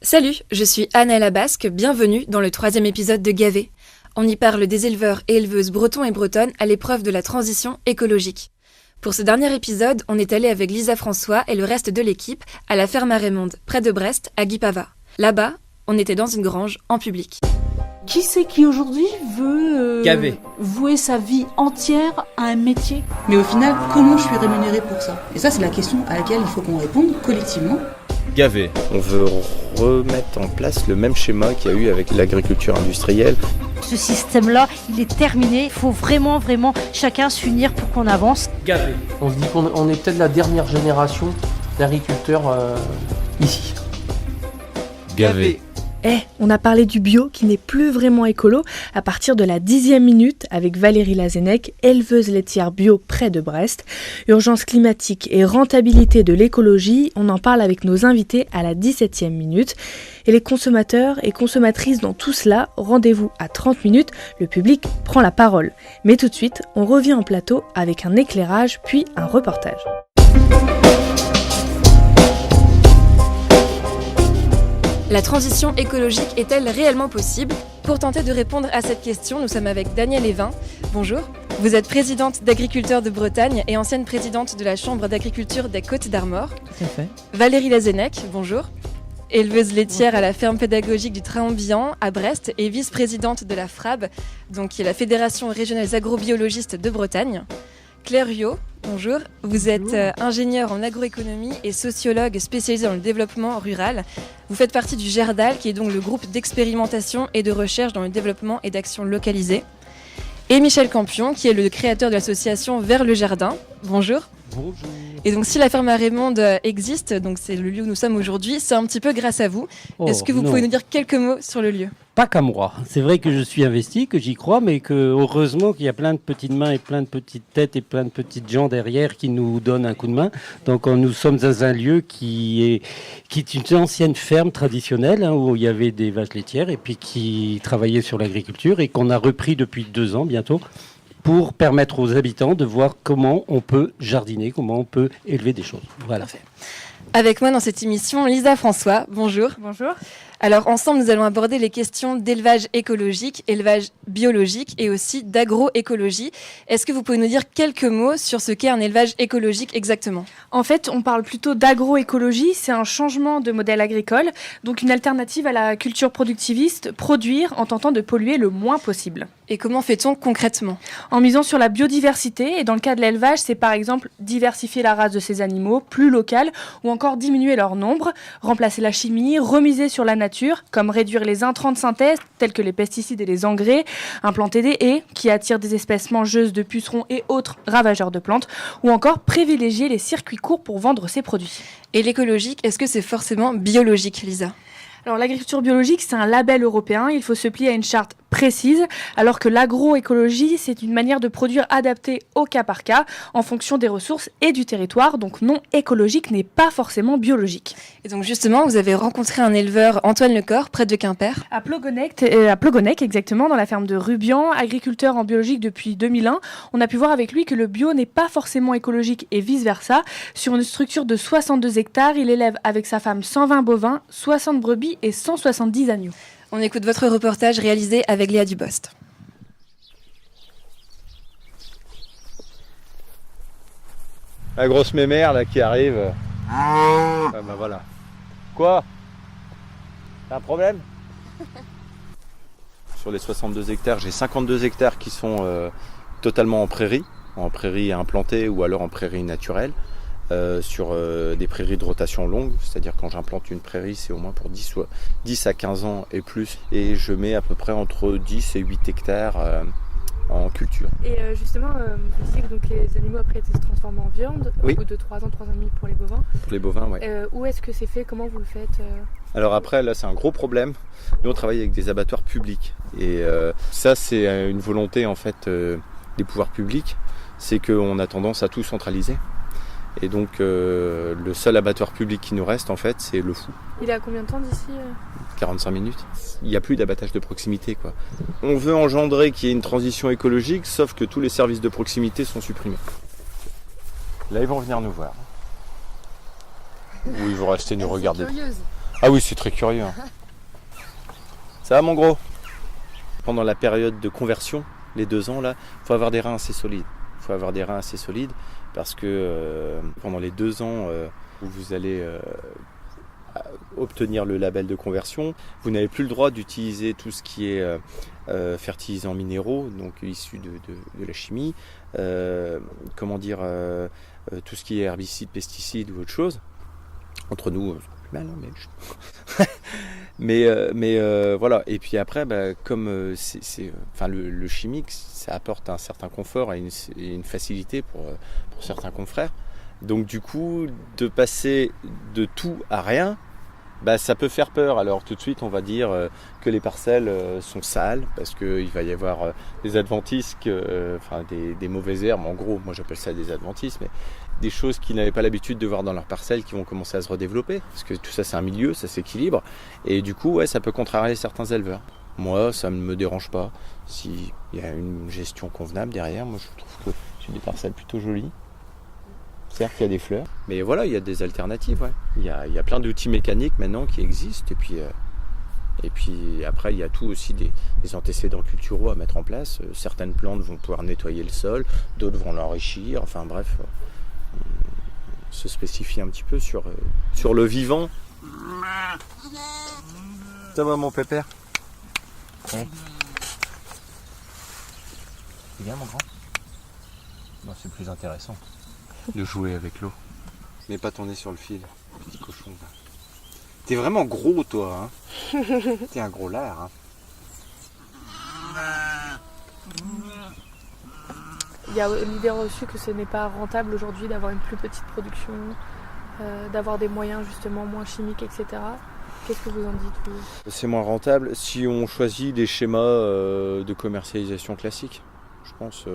Salut, je suis Anna Basque, bienvenue dans le 3e épisode de Gavé. On y parle des éleveurs et éleveuses bretons et bretonnes à l'épreuve de la transition écologique. Pour ce dernier épisode, on est allé avec Lisa François et le reste de l'équipe à la ferme à Raymonde, près de Brest, à Guipava. Là-bas, on était dans une grange, en public. Qui c'est qui aujourd'hui veut Gavé. vouer sa vie entière à un métier? Mais au final, comment je suis rémunérée pour ça? Et ça, c'est la question à laquelle il faut qu'on réponde collectivement. Gavé. On veut remettre en place le même schéma qu'il y a eu avec l'agriculture industrielle. Ce système-là, il est terminé. Il faut vraiment chacun s'unir pour qu'on avance. Gavé. On se dit qu'on est peut-être la dernière génération d'agriculteurs ici. Gavé. On a parlé du bio qui n'est plus vraiment écolo à partir de la 10e minute avec Valérie Lazennec, éleveuse laitière bio près de Brest. Urgence climatique et rentabilité de l'écologie, on en parle avec nos invités à la 17e minute. Et les consommateurs et consommatrices dans tout cela, rendez-vous à 30 minutes, le public prend la parole. Mais tout de suite, on revient en plateau avec un éclairage puis un reportage. La transition écologique est-elle réellement possible? Pour tenter de répondre à cette question, nous sommes avec Danielle Evin. Bonjour. Vous êtes présidente d'Agriculteurs de Bretagne et ancienne présidente de la Chambre d'agriculture des Côtes d'Armor. Tout à fait. Valérie Lazennec, bonjour. Éleveuse laitière à la ferme pédagogique du Train-Ambiant à Brest et vice-présidente de la FRAB, donc qui est la Fédération régionale des agrobiologistes de Bretagne. Claire Riot, bonjour. Vous êtes ingénieure en agroéconomie et sociologue spécialisée dans le développement rural. Vous faites partie du GERDAL, qui est donc le groupe d'expérimentation et de recherche dans le développement et d'action localisée. Et Michel Campion, qui est le créateur de l'association Vers le Jardin. Bonjour. Bonjour. Et donc si la ferme à Raymonde existe, donc c'est le lieu où nous sommes aujourd'hui, c'est un petit peu grâce à vous. Est-ce que vous pouvez nous dire quelques mots sur le lieu ? Pas qu'à moi. C'est vrai que je suis investi, que j'y crois, mais que heureusement qu'il y a plein de petites mains et plein de petites têtes et plein de petites gens derrière qui nous donnent un coup de main. Donc nous sommes dans un lieu qui est une ancienne ferme traditionnelle où il y avait des vaches laitières et puis qui travaillait sur l'agriculture et qu'on a repris depuis 2 ans bientôt pour permettre aux habitants de voir comment on peut jardiner, comment on peut élever des choses. Voilà. Parfait. Avec moi dans cette émission, Lisa François. Bonjour. Bonjour. Alors ensemble, nous allons aborder les questions d'élevage écologique, élevage biologique et aussi d'agroécologie. Est-ce que vous pouvez nous dire quelques mots sur ce qu'est un élevage écologique exactement ? En fait, on parle plutôt d'agroécologie, c'est un changement de modèle agricole, donc une alternative à la culture productiviste, produire en tentant de polluer le moins possible. Et comment fait-on concrètement ? En misant sur la biodiversité, et dans le cas de l'élevage, c'est par exemple diversifier la race de ces animaux, plus locale, ou encore diminuer leur nombre, remplacer la chimie, remiser sur la nature, comme réduire les intrants de synthèse, tels que les pesticides et les engrais, implanter des haies, qui attirent des espèces mangeuses de pucerons et autres ravageurs de plantes, ou encore privilégier les circuits courts pour vendre ces produits. Et l'écologique, est-ce que c'est forcément biologique, Lisa ? Alors l'agriculture biologique, c'est un label européen, il faut se plier à une charte précise, alors que l'agroécologie, c'est une manière de produire adaptée au cas par cas, en fonction des ressources et du territoire, donc non écologique n'est pas forcément biologique. Et donc justement, vous avez rencontré un éleveur, Antoine Lecor, près de Quimper. À Plogonec, exactement, dans la ferme de Rubian, agriculteur en biologique depuis 2001, on a pu voir avec lui que le bio n'est pas forcément écologique et vice-versa. Sur une structure de 62 hectares, il élève avec sa femme 120 bovins, 60 brebis et 170 agneaux. On écoute votre reportage réalisé avec Léa Dubost. La grosse mémère là qui arrive. Ah bah voilà. Quoi? T'as un problème? Sur les 62 hectares, j'ai 52 hectares qui sont totalement en prairie implantée ou alors en prairie naturelle. Sur des prairies de rotation longue, c'est-à-dire quand j'implante une prairie, c'est au moins pour 10 à 15 ans et plus. Et je mets à peu près entre 10 et 8 hectares en culture. Et justement, vous disiez que donc, les animaux après étaient transformés en viande, Oui. au bout de 3 ans, 3 ans et demi pour les bovins. Pour les bovins, oui. Où est-ce que c'est fait? Comment vous le faites Alors après, là, c'est un gros problème. Nous, on travaille avec des abattoirs publics. Et ça, c'est une volonté, en fait, des pouvoirs publics. C'est qu'on a tendance à tout centraliser. Et donc le seul abattoir public qui nous reste en fait c'est Le Fou. Il est à combien de temps d'ici 45 minutes. Il n'y a plus d'abattage de proximité quoi. On veut engendrer qu'il y ait une transition écologique sauf que tous les services de proximité sont supprimés. Là ils vont venir nous voir. Ou ils vont rester nous regarder. Ah oui, c'est très curieux. Hein. Ça va mon gros? Pendant la période de conversion, les 2 ans là, il faut avoir des reins assez solides. Il faut avoir des reins assez solides parce que pendant les 2 ans où vous allez obtenir le label de conversion, vous n'avez plus le droit d'utiliser tout ce qui est fertilisants minéraux, donc issus de la chimie, tout ce qui est herbicides, pesticides ou autre chose. Entre nous, c'est pas plus mal, hein, mais voilà. Et puis après, comme le chimique, ça apporte un certain confort et une facilité pour certains confrères. Donc du coup, de passer de tout à rien, ça peut faire peur. Alors tout de suite, on va dire que les parcelles sont sales parce qu'il va y avoir des adventices, des mauvaises herbes. En gros, moi j'appelle ça des adventices, mais des choses qu'ils n'avaient pas l'habitude de voir dans leurs parcelles qui vont commencer à se redévelopper. Parce que tout ça, c'est un milieu, ça s'équilibre. Et du coup, ouais, ça peut contrarier certains éleveurs. Moi, ça ne me dérange pas. S'il y a une gestion convenable derrière, moi je trouve que j'ai des parcelles plutôt jolies. Certes, il y a des fleurs, mais voilà, il y a des alternatives. Ouais. Il y a plein d'outils mécaniques maintenant qui existent. Et puis après, il y a tout aussi des antécédents culturaux à mettre en place. Certaines plantes vont pouvoir nettoyer le sol, d'autres vont l'enrichir. Enfin bref, on se spécifie un petit peu sur le vivant. Ça va mon pépère? Ouais. C'est bien mon grand? Non, c'est plus intéressant de jouer avec l'eau. Mais pas ton nez sur le fil, petit cochon. T'es vraiment gros toi, hein. T'es un gros lard, hein. Il y a l'idée reçue que ce n'est pas rentable aujourd'hui d'avoir une plus petite production, d'avoir des moyens justement moins chimiques, etc. Qu'est-ce que vous en dites vous? C'est moins rentable si on choisit des schémas de commercialisation classiques. Je pense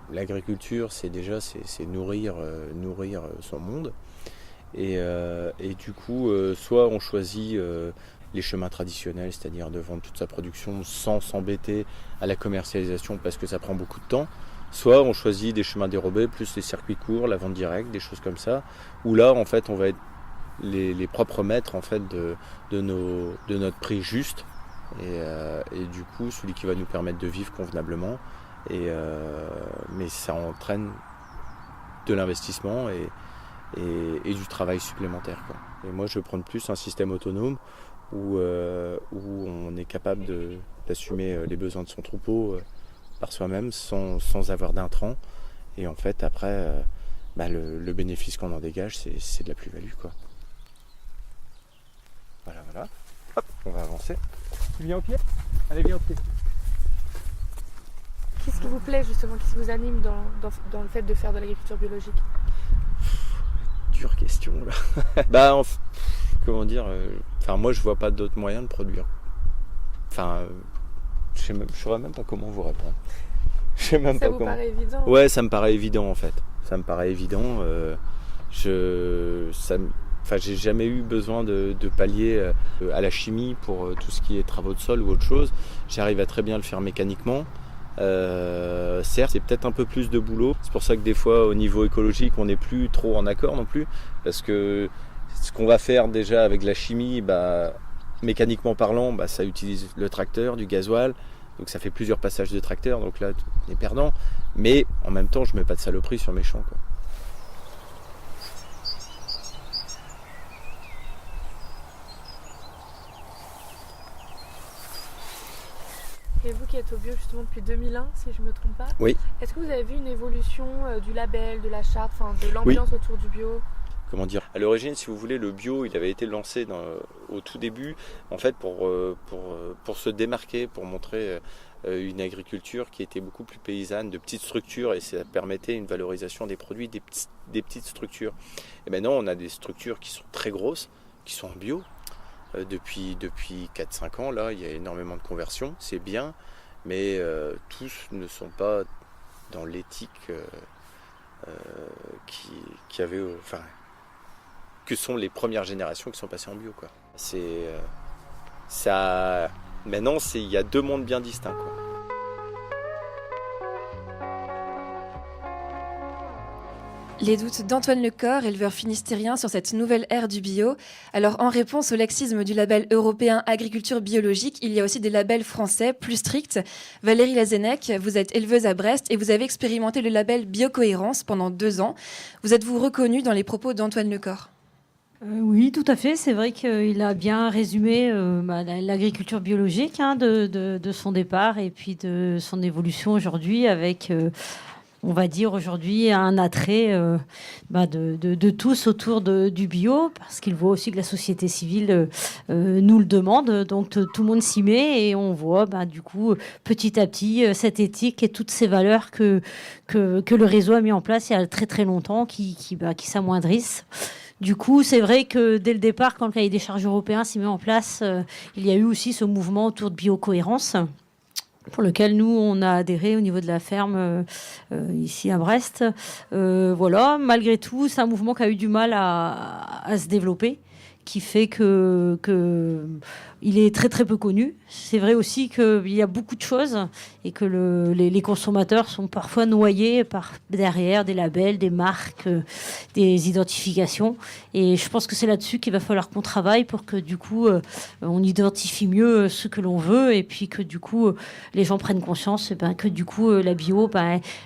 l'agriculture, c'est nourrir son monde. Et du coup, soit on choisit les chemins traditionnels, c'est-à-dire de vendre toute sa production sans s'embêter à la commercialisation parce que ça prend beaucoup de temps, soit on choisit des chemins dérobés, plus les circuits courts, la vente directe, des choses comme ça, où là, en fait, on va être les propres maîtres en fait, de notre prix juste, et du coup, celui qui va nous permettre de vivre convenablement. Mais ça entraîne de l'investissement et du travail supplémentaire, quoi. Et moi je prends plus un système autonome où on est capable d'assumer les besoins de son troupeau par soi-même sans avoir d'intrants. Et en fait après le bénéfice qu'on en dégage c'est de la plus-value, quoi. Voilà. Hop, on va avancer. Tu viens au pied? Allez, viens au pied. Qu'est-ce qui vous plaît justement, qu'est-ce qui vous anime dans le fait de faire de l'agriculture biologique? Dure question là. Comment dire, moi je vois pas d'autres moyens de produire. Je saurais même pas comment vous répondre. Ça vous paraît évident? Ouais, ça me paraît évident en fait. Ça me paraît évident. J'ai jamais eu besoin de pallier à la chimie pour tout ce qui est travaux de sol ou autre chose. J'arrive à très bien le faire mécaniquement. Certes, c'est peut-être un peu plus de boulot. C'est pour ça que des fois, au niveau écologique, on n'est plus trop en accord non plus. Parce que ce qu'on va faire déjà avec la chimie, mécaniquement parlant, ça utilise le tracteur, du gasoil. Donc ça fait plusieurs passages de tracteur. Donc là, on est perdant. Mais en même temps, je mets pas de saloperie sur mes champs, quoi. Et vous qui êtes au bio justement depuis 2001, si je ne me trompe pas, oui. Est-ce que vous avez vu une évolution du label, de la charte, de l'ambiance autour du bio? Comment dire, à l'origine, si vous voulez, le bio, il avait été lancé au tout début, en fait, pour se démarquer, pour montrer une agriculture qui était beaucoup plus paysanne, de petites structures, et ça permettait une valorisation des produits des petites structures. Et maintenant, on a des structures qui sont très grosses, qui sont en bio. Depuis 4-5 ans, là, il y a énormément de conversions, c'est bien, mais tous ne sont pas dans l'éthique qui avait, que sont les premières générations qui sont passées en bio, quoi. Maintenant, il y a deux mondes bien distincts, quoi. Les doutes d'Antoine Lecor, éleveur finistérien, sur cette nouvelle ère du bio. Alors, en réponse au laxisme du label européen agriculture biologique, il y a aussi des labels français plus stricts. Valérie Lazennec, vous êtes éleveuse à Brest et vous avez expérimenté le label Biocohérence pendant 2 ans. Vous êtes-vous reconnue dans les propos d'Antoine Lecor ? Oui, tout à fait. C'est vrai qu'il a bien résumé l'agriculture biologique de son départ et puis de son évolution aujourd'hui avec... on va dire aujourd'hui un attrait de tous autour du bio, parce qu'il voit aussi que la société civile nous le demande, donc tout le monde s'y met et on voit du coup petit à petit cette éthique et toutes ces valeurs que le réseau a mis en place il y a très très longtemps qui s'amoindrissent. Du coup, c'est vrai que dès le départ, quand le cahier des charges européen s'est mis en place, il y a eu aussi ce mouvement autour de biocohérence, pour lequel nous, on a adhéré au niveau de la ferme ici à Brest. Voilà, malgré tout, c'est un mouvement qui a eu du mal à se développer, qui fait que il est très très peu connu. C'est vrai aussi qu'il y a beaucoup de choses et que les consommateurs sont parfois noyés derrière des labels, des marques, des identifications. Et je pense que c'est là-dessus qu'il va falloir qu'on travaille pour que du coup on identifie mieux ce que l'on veut et puis que du coup les gens prennent conscience que du coup la bio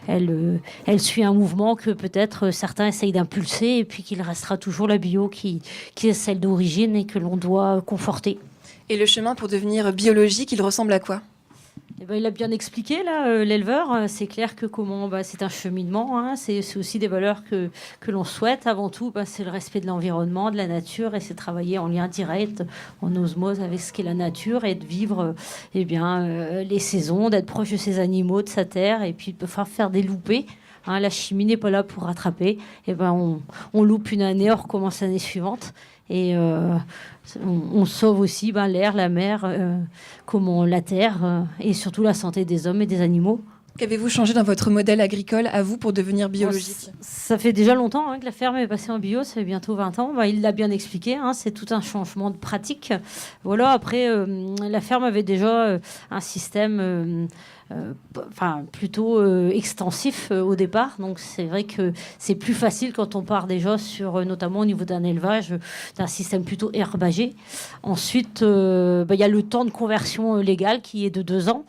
elle suit un mouvement que peut-être certains essayent d'impulser et puis qu'il restera toujours la bio qui est celle d'origine et que l'on doit conforter. Et le chemin pour devenir biologique, il ressemble à quoi ? Il a bien expliqué, là, l'éleveur. C'est clair que c'est un cheminement. C'est aussi des valeurs que l'on souhaite. Avant tout, c'est le respect de l'environnement, de la nature, et c'est travailler en lien direct, en osmose avec ce qu'est la nature, et de vivre les saisons, d'être proche de ses animaux, de sa terre, et puis de pouvoir faire des loupés. La chimie n'est pas là pour rattraper. On loupe une année, on recommence l'année suivante. Et on sauve aussi l'air, la mer, la terre et surtout la santé des hommes et des animaux. Qu'avez-vous changé dans votre modèle agricole à vous pour devenir biologique ? Ça fait déjà longtemps que la ferme est passée en bio, ça fait bientôt 20 ans. Il l'a bien expliqué, c'est tout un changement de pratique. Voilà, après, la ferme avait déjà un système... plutôt extensif au départ. Donc c'est vrai que c'est plus facile quand on part déjà sur, notamment au niveau d'un élevage, d'un système plutôt herbagé. Ensuite, il y a le temps de conversion légale qui est de 2 ans.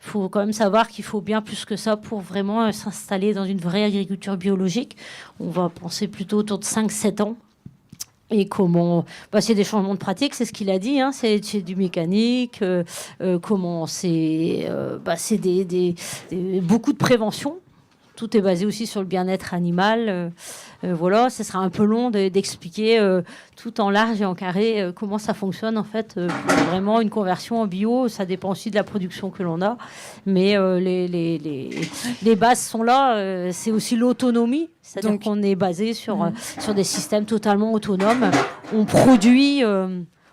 Il faut quand même savoir qu'il faut bien plus que ça pour vraiment s'installer dans une vraie agriculture biologique. On va penser plutôt autour de 5-7 ans. Et comment c'est des changements de pratique, c'est ce qu'il a dit, c'est du mécanique, c'est beaucoup de prévention. Tout est basé aussi sur le bien-être animal. Voilà, ce sera un peu long d'expliquer tout en large et en carré comment ça fonctionne en fait. Vraiment une conversion en bio, ça dépend aussi de la production que l'on a, mais les bases sont là. C'est aussi l'autonomie, c'est-à-dire qu'on est basé sur des systèmes totalement autonomes.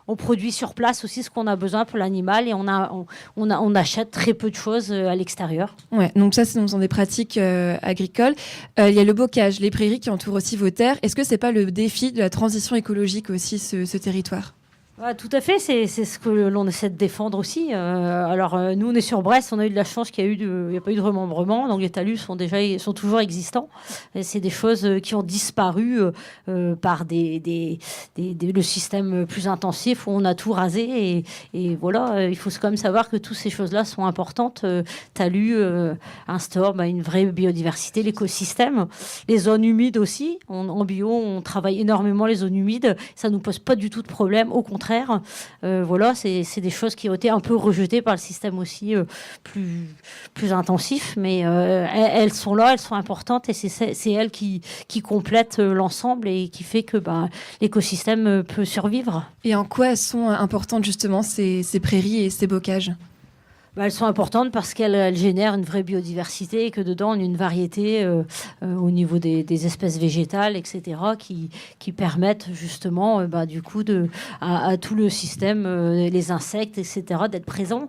On produit sur place aussi ce qu'on a besoin pour l'animal et on achète très peu de choses à l'extérieur. Ouais, donc ça, ce sont des pratiques agricoles. Il y a le bocage, les prairies qui entourent aussi vos terres. Est-ce que c'est pas le défi de la transition écologique aussi, ce territoire ? Tout à fait, c'est ce que l'on essaie de défendre aussi. Nous, on est sur Brest, on a eu de la chance qu'il n'y a pas eu de remembrement, donc les talus sont toujours existants. Et c'est des choses qui ont disparu par le système plus intensif où on a tout rasé. Et voilà, il faut quand même savoir que toutes ces choses-là sont importantes. Talus instaure une vraie biodiversité, l'écosystème. Les zones humides aussi. En bio, on travaille énormément les zones humides. Ça ne nous pose pas du tout de problème, au contraire. Voilà, c'est des choses qui ont été un peu rejetées par le système aussi plus intensif, mais elles sont là, elles sont importantes et c'est elles qui complètent l'ensemble et qui fait que l'écosystème peut survivre. Et en quoi elles sont importantes justement ces prairies et ces bocages ? Elles sont importantes parce qu'elles génèrent une vraie biodiversité et que dedans, on a une variété au niveau des espèces végétales, etc., qui permettent justement, du coup, à tout le système, les insectes, etc., d'être présents.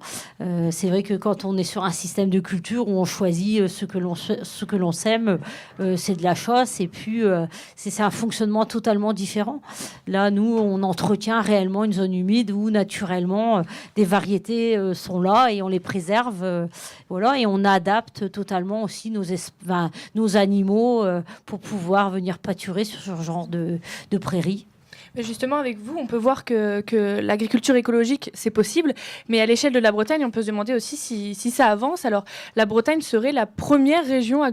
C'est vrai que quand on est sur un système de culture où on choisit ce que l'on sème, c'est de la chasse et puis c'est un fonctionnement totalement différent. Là, nous, on entretient réellement une zone humide où naturellement des variétés sont là et on les les préserve, voilà, et on adapte totalement aussi nos animaux pour pouvoir venir pâturer sur ce genre de prairies. Mais justement, avec vous, on peut voir que l'agriculture écologique, c'est possible, mais à l'échelle de la Bretagne, on peut se demander aussi si ça avance. Alors, la Bretagne serait la première région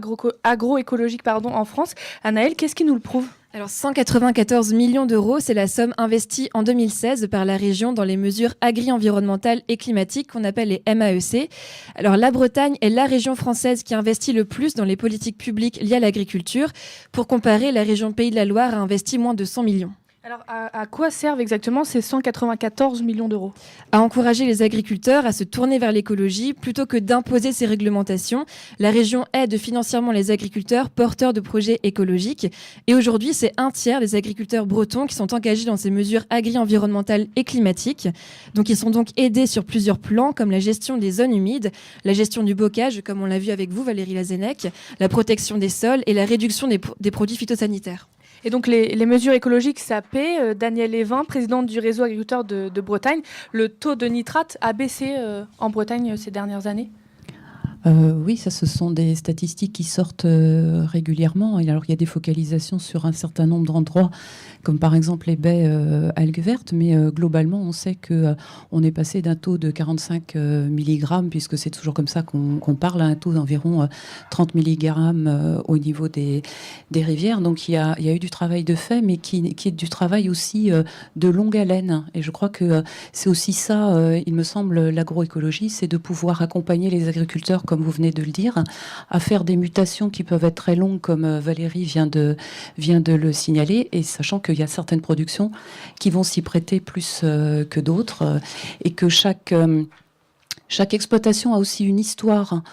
agroécologique en France. Anaëlle, qu'est-ce qui nous le prouve ? Alors 194 millions d'euros, c'est la somme investie en 2016 par la région dans les mesures agri-environnementales et climatiques qu'on appelle les MAEC. Alors la Bretagne est la région française qui investit le plus dans les politiques publiques liées à l'agriculture. Pour comparer, la région Pays de la Loire a investi moins de 100 millions. Alors, à quoi servent exactement ces 194 millions d'euros ? À encourager les agriculteurs à se tourner vers l'écologie plutôt que d'imposer ces réglementations. La région aide financièrement les agriculteurs porteurs de projets écologiques. Et aujourd'hui, c'est un tiers des agriculteurs bretons qui sont engagés dans ces mesures agri-environnementales et climatiques. Donc, ils sont donc aidés sur plusieurs plans, comme la gestion des zones humides, la gestion du bocage, comme on l'a vu avec vous, Valérie Lazennec, la protection des sols et la réduction des produits phytosanitaires. Et donc les mesures écologiques, ça paie. Danielle Evin, présidente du réseau agriculteur de Bretagne, le taux de nitrate a baissé en Bretagne ces dernières années ? Oui, ça, ce sont des statistiques qui sortent régulièrement. Et alors, il y a des focalisations sur un certain nombre d'endroits, comme par exemple les baies algues vertes. Mais globalement, on sait qu'on est passé d'un taux de 45 mg, puisque c'est toujours comme ça qu'on parle, à un taux d'environ 30 mg au niveau des rivières. Donc, il y a eu du travail de fait, mais qui est du travail aussi de longue haleine. Et je crois que c'est aussi ça, il me semble, l'agroécologie, c'est de pouvoir accompagner les agriculteurs, comme vous venez de le dire, à faire des mutations qui peuvent être très longues, comme Valérie vient de le signaler, et sachant qu'il y a certaines productions qui vont s'y prêter plus que d'autres, et que chaque exploitation a aussi une histoire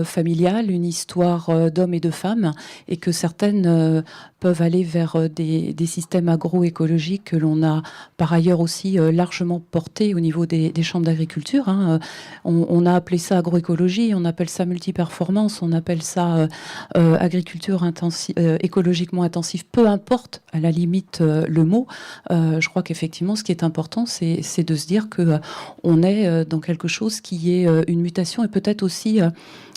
familiale, une histoire d'hommes et de femmes, et que certaines peuvent aller vers des systèmes agroécologiques que l'on a par ailleurs aussi largement portés au niveau des chambres d'agriculture. On a appelé ça agroécologie, on appelle ça multiperformance, on appelle ça agriculture écologiquement intensive, peu importe à la limite le mot. Je crois qu'effectivement, ce qui est important, c'est de se dire qu'on est dans quelque chose qui est une mutation, et peut-être aussi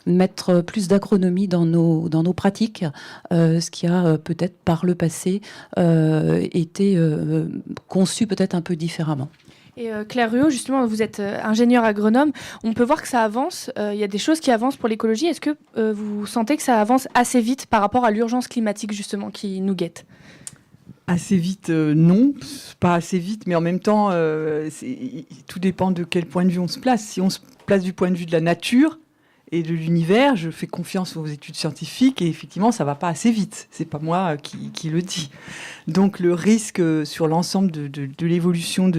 mettre plus d'agronomie dans nos pratiques, ce qui a peut-être par le passé été conçu peut-être un peu différemment. Et Claire Ruot, justement, vous êtes ingénieure agronome. On peut voir que ça avance. Il y a des choses qui avancent pour l'écologie. Est-ce que vous sentez que ça avance assez vite par rapport à l'urgence climatique, justement, qui nous guette ? Assez vite, non, pas assez vite, mais en même temps, tout dépend de quel point de vue on se place. Si on se place du point de vue de la nature et de l'univers, je fais confiance aux études scientifiques, et effectivement, ça va pas assez vite. C'est pas moi qui le dis. Donc, le risque sur l'ensemble de l'évolution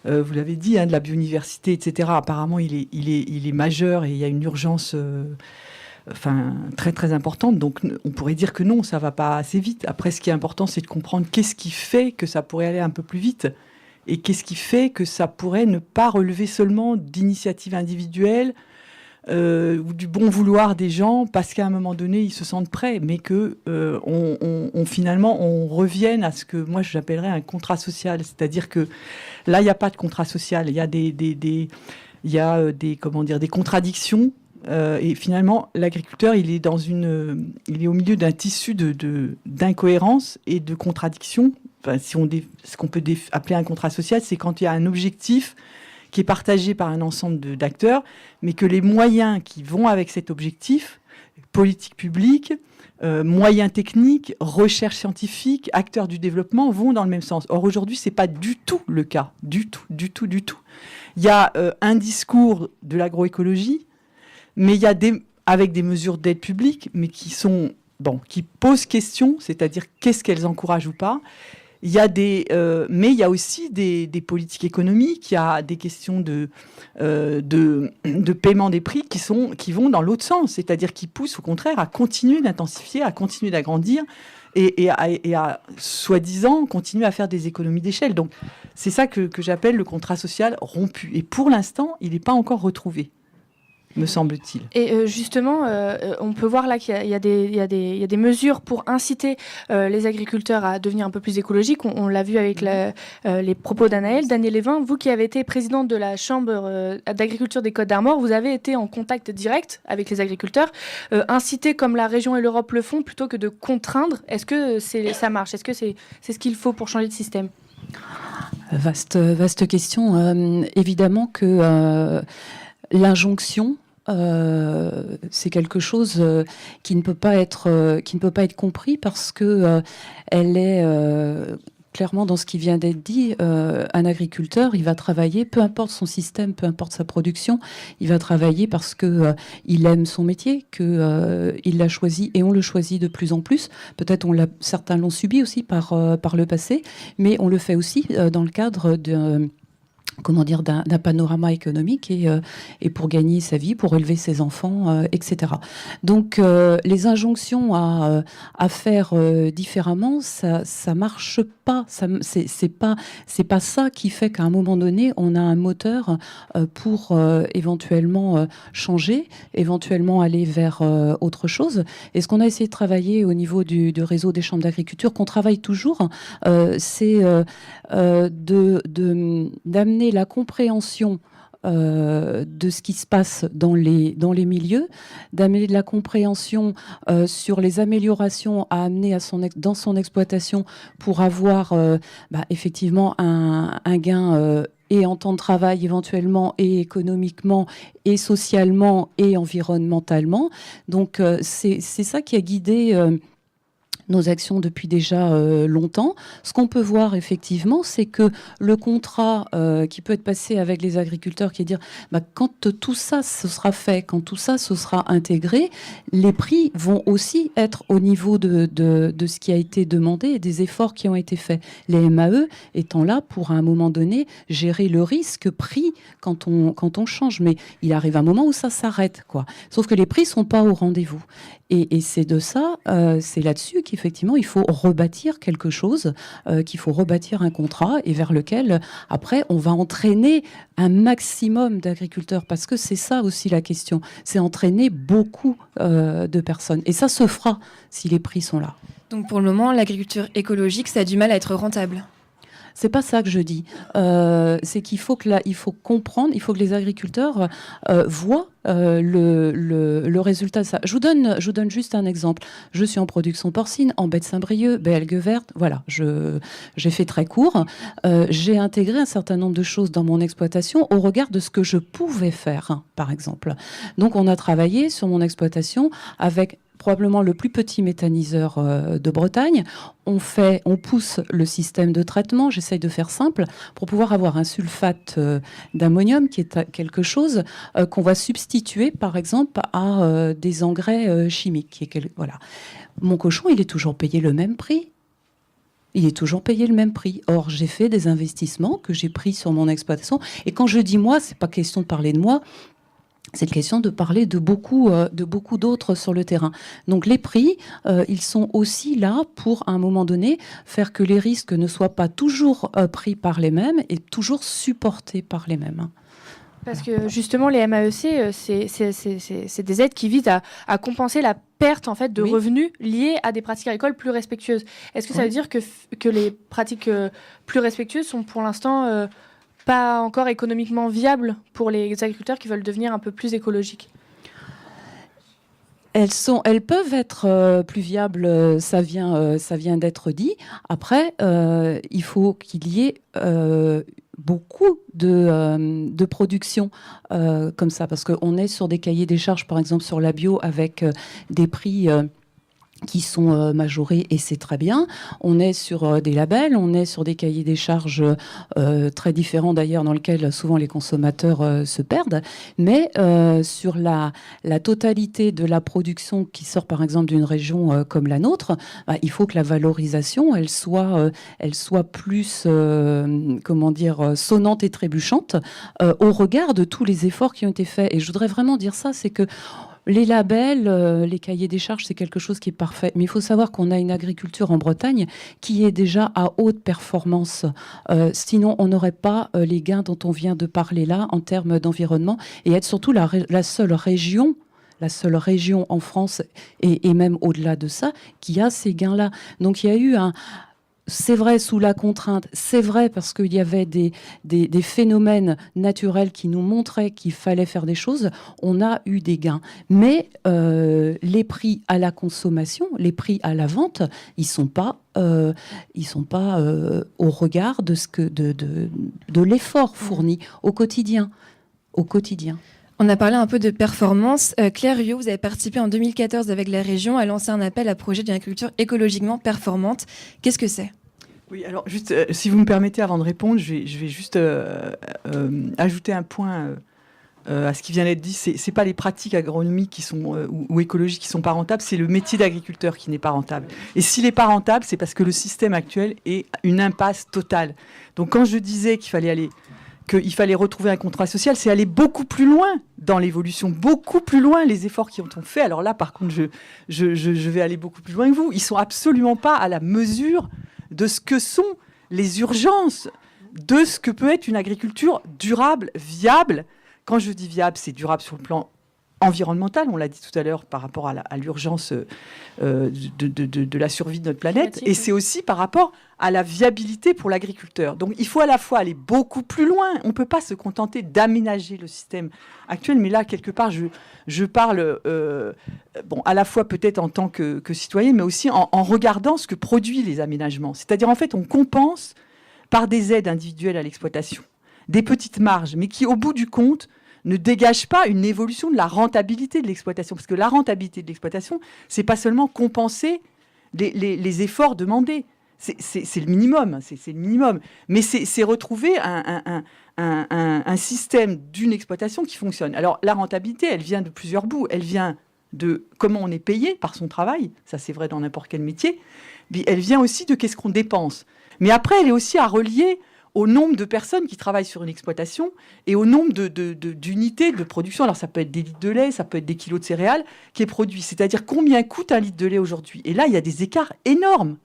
vous l'avez dit, de la biodiversité, etc., apparemment, il est majeur, et il y a une urgence très très importante. Donc on pourrait dire que non, ça va pas assez vite. Après, ce qui est important, c'est de comprendre qu'est-ce qui fait que ça pourrait aller un peu plus vite, et qu'est-ce qui fait que ça pourrait ne pas relever seulement d'initiatives individuelles ou du bon vouloir des gens parce qu'à un moment donné ils se sentent prêts, mais que finalement on revienne à ce que moi j'appellerais un contrat social. C'est-à-dire que là il n'y a pas de contrat social, il y a des contradictions. Et finalement, l'agriculteur, il est au milieu d'un tissu d'incohérences et de contradictions. Enfin, ce qu'on peut appeler un contrat social, c'est quand il y a un objectif qui est partagé par un ensemble d'acteurs, mais que les moyens qui vont avec cet objectif, politique publique, moyens techniques, recherche scientifique, acteurs du développement, vont dans le même sens. Or, aujourd'hui, c'est pas du tout le cas. Du tout. Il y a un discours de l'agroécologie, mais il y a avec des mesures d'aide publique, mais qui posent question, c'est-à-dire qu'est-ce qu'elles encouragent ou pas. Il y a mais il y a aussi des politiques économiques, il y a des questions de paiement des prix qui vont dans l'autre sens, c'est-à-dire qui poussent au contraire à continuer d'intensifier, à continuer d'agrandir et à soi-disant continuer à faire des économies d'échelle. Donc c'est ça que j'appelle le contrat social rompu. Et pour l'instant, il n'est pas encore retrouvé. me semble-t-il. Et justement, on peut voir là qu'il y a des mesures pour inciter les agriculteurs à devenir un peu plus écologiques. On l'a vu avec les propos d'Anaëlle. Daniel Lévin, vous qui avez été présidente de la Chambre d'agriculture des Côtes d'Armor, vous avez été en contact direct avec les agriculteurs. Inciter comme la région et l'Europe le font plutôt que de contraindre, est-ce que ça marche? Est-ce que c'est ce qu'il faut pour changer de système? Vaste question. Évidemment que l'injonction, c'est quelque chose qui ne peut pas être compris parce que elle est clairement dans ce qui vient d'être dit. Un agriculteur, il va travailler, peu importe son système, peu importe sa production, il va travailler parce que il aime son métier, que il l'a choisi et on le choisit de plus en plus. Peut-être certains l'ont subi aussi par le passé, mais on le fait aussi dans le cadre d'un panorama économique et pour gagner sa vie, pour élever ses enfants, etc. Donc les injonctions à faire différemment, ça marche pas. C'est pas ça qui fait qu'à un moment donné on a un moteur pour éventuellement changer, éventuellement aller vers autre chose. Et ce qu'on a essayé de travailler au niveau du réseau des chambres d'agriculture, qu'on travaille toujours, c'est d'amener la compréhension de ce qui se passe dans les milieux, d'amener de la compréhension sur les améliorations à amener dans son exploitation pour avoir effectivement un gain et en temps de travail éventuellement, et économiquement, et socialement, et environnementalement. Donc c'est ça qui a guidé nos actions depuis déjà longtemps. Ce qu'on peut voir effectivement, c'est que le contrat qui peut être passé avec les agriculteurs, qui est dire quand tout ça se sera fait, quand tout ça se sera intégré, les prix vont aussi être au niveau de ce qui a été demandé et des efforts qui ont été faits. Les MAE étant là pour à un moment donné gérer le risque prix quand on change. Mais il arrive un moment où ça s'arrête, quoi. Sauf que les prix sont pas au rendez-vous. Et c'est de ça, c'est là-dessus qu'effectivement il faut rebâtir quelque chose, qu'il faut rebâtir un contrat et vers lequel après on va entraîner un maximum d'agriculteurs, parce que c'est ça aussi la question, c'est entraîner beaucoup de personnes. Et ça se fera si les prix sont là. Donc pour le moment, l'agriculture écologique, ça a du mal à être rentable. C'est pas ça que je dis. C'est qu'il faut comprendre, il faut que les agriculteurs voient le résultat de ça. Je vous donne juste un exemple. Je suis en production porcine, en baie de Saint-Brieuc, baie algues vertes. Voilà, j'ai fait très court. J'ai intégré un certain nombre de choses dans mon exploitation au regard de ce que je pouvais faire, par exemple. Donc, on a travaillé sur mon exploitation avec probablement le plus petit méthaniseur de Bretagne. On pousse le système de traitement, j'essaye de faire simple, pour pouvoir avoir un sulfate d'ammonium qui est quelque chose qu'on va substituer, par exemple, à des engrais chimiques. Voilà. Mon cochon, il est toujours payé le même prix. Il est toujours payé le même prix. Or, j'ai fait des investissements que j'ai pris sur mon exploitation. Et quand je dis moi, c'est pas question de parler de moi, c'est question de parler de beaucoup d'autres sur le terrain. Donc les prix, ils sont aussi là pour, à un moment donné, faire que les risques ne soient pas toujours pris par les mêmes et toujours supportés par les mêmes. Parce que justement, les MAEC, c'est des aides qui visent à compenser la perte en fait, de revenus liés à des pratiques agricoles plus respectueuses. Est-ce que ça veut dire que les pratiques plus respectueuses sont pour l'instant pas encore économiquement viables pour les agriculteurs qui veulent devenir un peu plus écologiques? Elles peuvent être plus viables, ça vient d'être dit. Après, il faut qu'il y ait beaucoup de production comme ça, parce qu'on est sur des cahiers des charges, par exemple sur la bio, avec des prix qui sont majorés, et c'est très bien. On est sur des labels, on est sur des cahiers des charges très différents d'ailleurs, dans lesquels souvent les consommateurs se perdent. Mais sur la totalité de la production qui sort par exemple d'une région comme la nôtre, il faut que la valorisation, elle soit plus, sonnante et trébuchante au regard de tous les efforts qui ont été faits. Et je voudrais vraiment dire ça, c'est que Les labels, les cahiers des charges, c'est quelque chose qui est parfait. Mais il faut savoir qu'on a une agriculture en Bretagne qui est déjà à haute performance. Sinon, on n'aurait pas les gains dont on vient de parler là en termes d'environnement et être surtout la seule région en France et même au-delà de ça qui a ces gains-là. Donc il y a eu c'est vrai sous la contrainte, c'est vrai parce qu'il y avait des phénomènes naturels qui nous montraient qu'il fallait faire des choses, on a eu des gains. Mais les prix à la consommation, les prix à la vente, ils sont pas au regard de l'effort fourni au quotidien. On a parlé un peu de performance. Claire Rieu, vous avez participé en 2014 avec la région à lancer un appel à projet d'une agriculture écologiquement performante. Qu'est-ce que c'est ? Oui, alors juste, si vous me permettez, avant de répondre, je vais juste ajouter un point à ce qui vient d'être dit. C'est pas les pratiques agronomiques ou écologiques qui sont pas rentables, c'est le métier d'agriculteur qui n'est pas rentable. Et s'il n'est pas rentable, c'est parce que le système actuel est une impasse totale. Donc quand je disais qu'il fallait retrouver un contrat social, c'est aller beaucoup plus loin dans l'évolution, beaucoup plus loin les efforts qui ont été faits. Alors là, par contre, je vais aller beaucoup plus loin que vous. Ils sont absolument pas à la mesure de ce que sont les urgences, de ce que peut être une agriculture durable, viable. Quand je dis viable, c'est durable sur le plan environnemental, on l'a dit tout à l'heure, par rapport à l'urgence de la survie de notre planète, et c'est aussi par rapport à la viabilité pour l'agriculteur. Donc il faut à la fois aller beaucoup plus loin, on ne peut pas se contenter d'aménager le système actuel, mais là, quelque part, je parle à la fois peut-être en tant que citoyen, mais aussi en regardant ce que produisent les aménagements. C'est-à-dire, en fait, on compense par des aides individuelles à l'exploitation, des petites marges, mais qui, au bout du compte, ne dégage pas une évolution de la rentabilité de l'exploitation. Parce que la rentabilité de l'exploitation, c'est pas seulement compenser les efforts demandés. C'est le minimum. C'est le minimum. Mais c'est retrouver un système d'une exploitation qui fonctionne. Alors, la rentabilité, elle vient de plusieurs bouts. Elle vient de comment on est payé par son travail. Ça, c'est vrai dans n'importe quel métier. Mais elle vient aussi de qu'est-ce qu'on dépense. Mais après, elle est aussi à relier au nombre de personnes qui travaillent sur une exploitation et au nombre d'unités de production. Alors, ça peut être des litres de lait, ça peut être des kilos de céréales qui est produit. C'est-à-dire combien coûte un litre de lait aujourd'hui. Et là, il y a des écarts énormes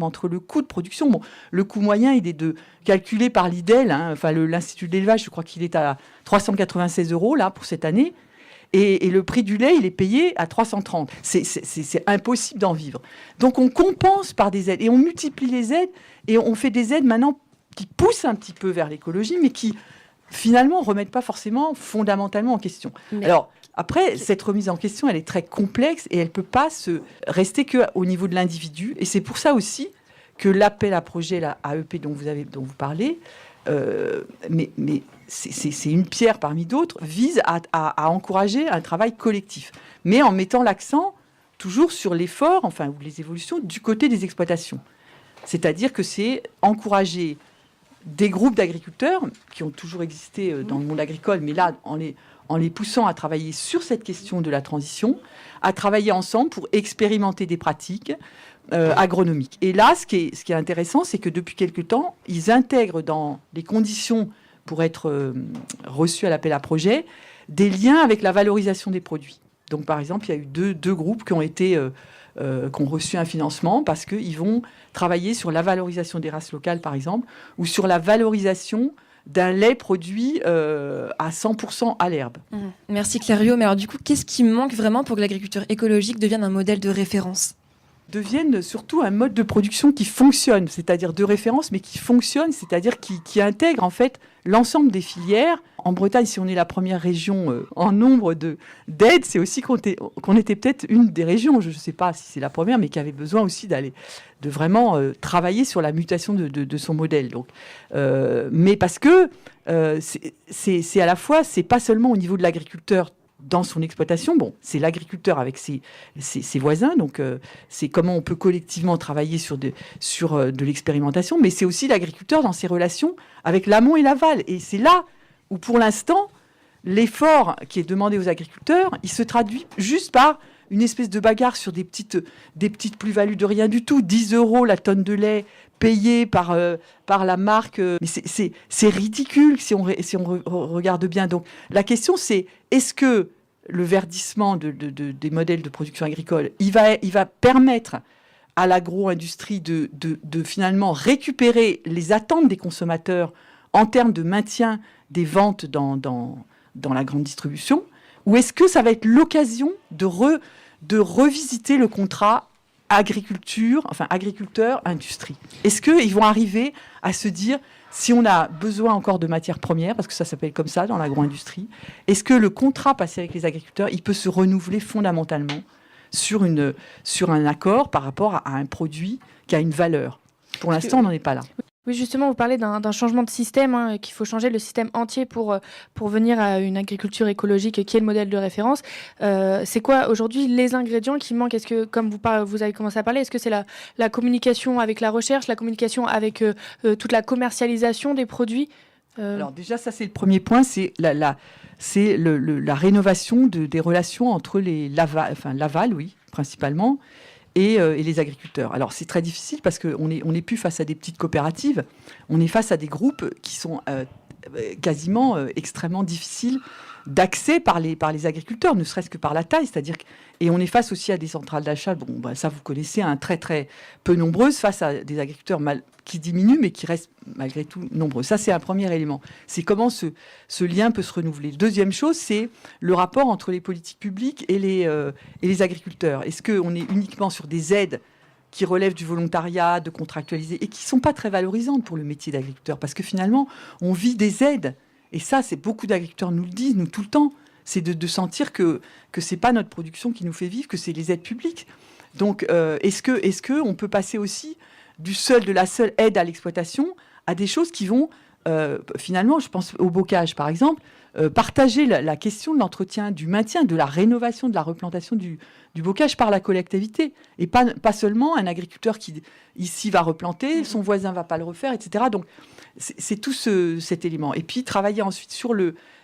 entre le coût de production. Bon, le coût moyen, il est calculé par l'IDEL, l'Institut de l'élevage, je crois qu'il est à 396 € là, pour cette année. Et le prix du lait, il est payé à 330. C'est impossible d'en vivre. Donc, on compense par des aides et on multiplie les aides et on fait des aides maintenant qui poussent un petit peu vers l'écologie, mais qui, finalement, ne remettent pas forcément fondamentalement en question. Alors, après, cette remise en question, elle est très complexe et elle ne peut pas rester qu'au niveau de l'individu. Et c'est pour ça aussi que l'appel à projet, la AEP dont vous parlez, mais c'est une pierre parmi d'autres, vise à encourager un travail collectif, mais en mettant l'accent toujours sur l'effort, ou les évolutions du côté des exploitations. C'est-à-dire que c'est encourager des groupes d'agriculteurs qui ont toujours existé dans le monde agricole, mais là, en les poussant à travailler sur cette question de la transition, à travailler ensemble pour expérimenter des pratiques agronomiques. Et là, ce qui est intéressant, c'est que depuis quelque temps, ils intègrent dans les conditions pour être reçus à l'appel à projet des liens avec la valorisation des produits. Donc, par exemple, il y a eu deux groupes qui ont reçu un financement parce qu'ils vont travailler sur la valorisation des races locales, par exemple, ou sur la valorisation d'un lait produit à 100% à l'herbe. Merci Claire Rieu. Mais alors du coup, qu'est-ce qui manque vraiment pour que l'agriculture écologique devienne un modèle de référence ? Deviennent surtout un mode de production qui fonctionne, c'est-à-dire de référence, mais qui fonctionne, c'est-à-dire qui intègre en fait l'ensemble des filières. En Bretagne, si on est la première région en nombre d'aides, c'est aussi qu'on était peut-être une des régions, je ne sais pas si c'est la première, mais qui avait besoin aussi de vraiment travailler sur la mutation de son modèle. Donc, mais parce que c'est à la fois, c'est pas seulement au niveau de l'agriculteur dans son exploitation, c'est l'agriculteur avec ses voisins, donc c'est comment on peut collectivement travailler sur de l'expérimentation, mais c'est aussi l'agriculteur dans ses relations avec l'amont et l'aval. Et c'est là où, pour l'instant, l'effort qui est demandé aux agriculteurs, il se traduit juste par une espèce de bagarre sur des petites plus-values de rien du tout, 10 € la tonne de lait payée par la marque. Mais c'est ridicule si on regarde bien. Donc la question, c'est est-ce que le verdissement des modèles de production agricole, il va permettre à l'agro-industrie de finalement récupérer les attentes des consommateurs en termes de maintien des ventes dans la grande distribution, ou est-ce que ça va être l'occasion de revisiter le contrat agriculteur-industrie? Est-ce qu'ils vont arriver à se dire, si on a besoin encore de matières premières, parce que ça s'appelle comme ça dans l'agro-industrie, est-ce que le contrat passé avec les agriculteurs, il peut se renouveler fondamentalement sur un accord par rapport à un produit qui a une valeur? Pour l'instant, on n'en est pas là. Oui, justement, vous parlez d'un changement de système, qu'il faut changer le système entier pour venir à une agriculture écologique qui est le modèle de référence. C'est quoi aujourd'hui les ingrédients qui manquent? Est-ce que, comme vous avez commencé à parler, est-ce que c'est la communication avec la recherche, la communication avec toute la commercialisation des produits? Alors déjà, ça c'est le premier point, c'est la rénovation des relations entre l'aval, oui, principalement, et les agriculteurs. Alors c'est très difficile parce qu'on n'est plus face à des petites coopératives, on est face à des groupes qui sont quasiment extrêmement difficiles d'accès par les agriculteurs, ne serait-ce que par la taille, et on est face aussi à des centrales d'achat, ça vous connaissez, très très peu nombreuses, face à des agriculteurs qui diminuent mais qui restent malgré tout nombreux. Ça c'est un premier élément, c'est comment ce lien peut se renouveler. Deuxième chose, c'est le rapport entre les politiques publiques et les agriculteurs. Est-ce qu'on est uniquement sur des aides qui relèvent du volontariat, de contractualiser, et qui ne sont pas très valorisantes pour le métier d'agriculteur, parce que finalement on vit des aides. Et ça, c'est beaucoup d'agriculteurs nous le disent, nous, tout le temps. C'est de sentir que ce n'est pas notre production qui nous fait vivre, que c'est les aides publiques. Donc, est-ce qu'on peut passer aussi de la seule aide à l'exploitation à des choses qui vont, finalement, je pense au bocage, par exemple, partager la question de l'entretien, du maintien, de la rénovation, de la replantation du bocage par la collectivité. Et pas seulement un agriculteur qui, ici, va replanter, son voisin ne va pas le refaire, etc. Donc, c'est tout cet élément. Et puis, travailler ensuite sur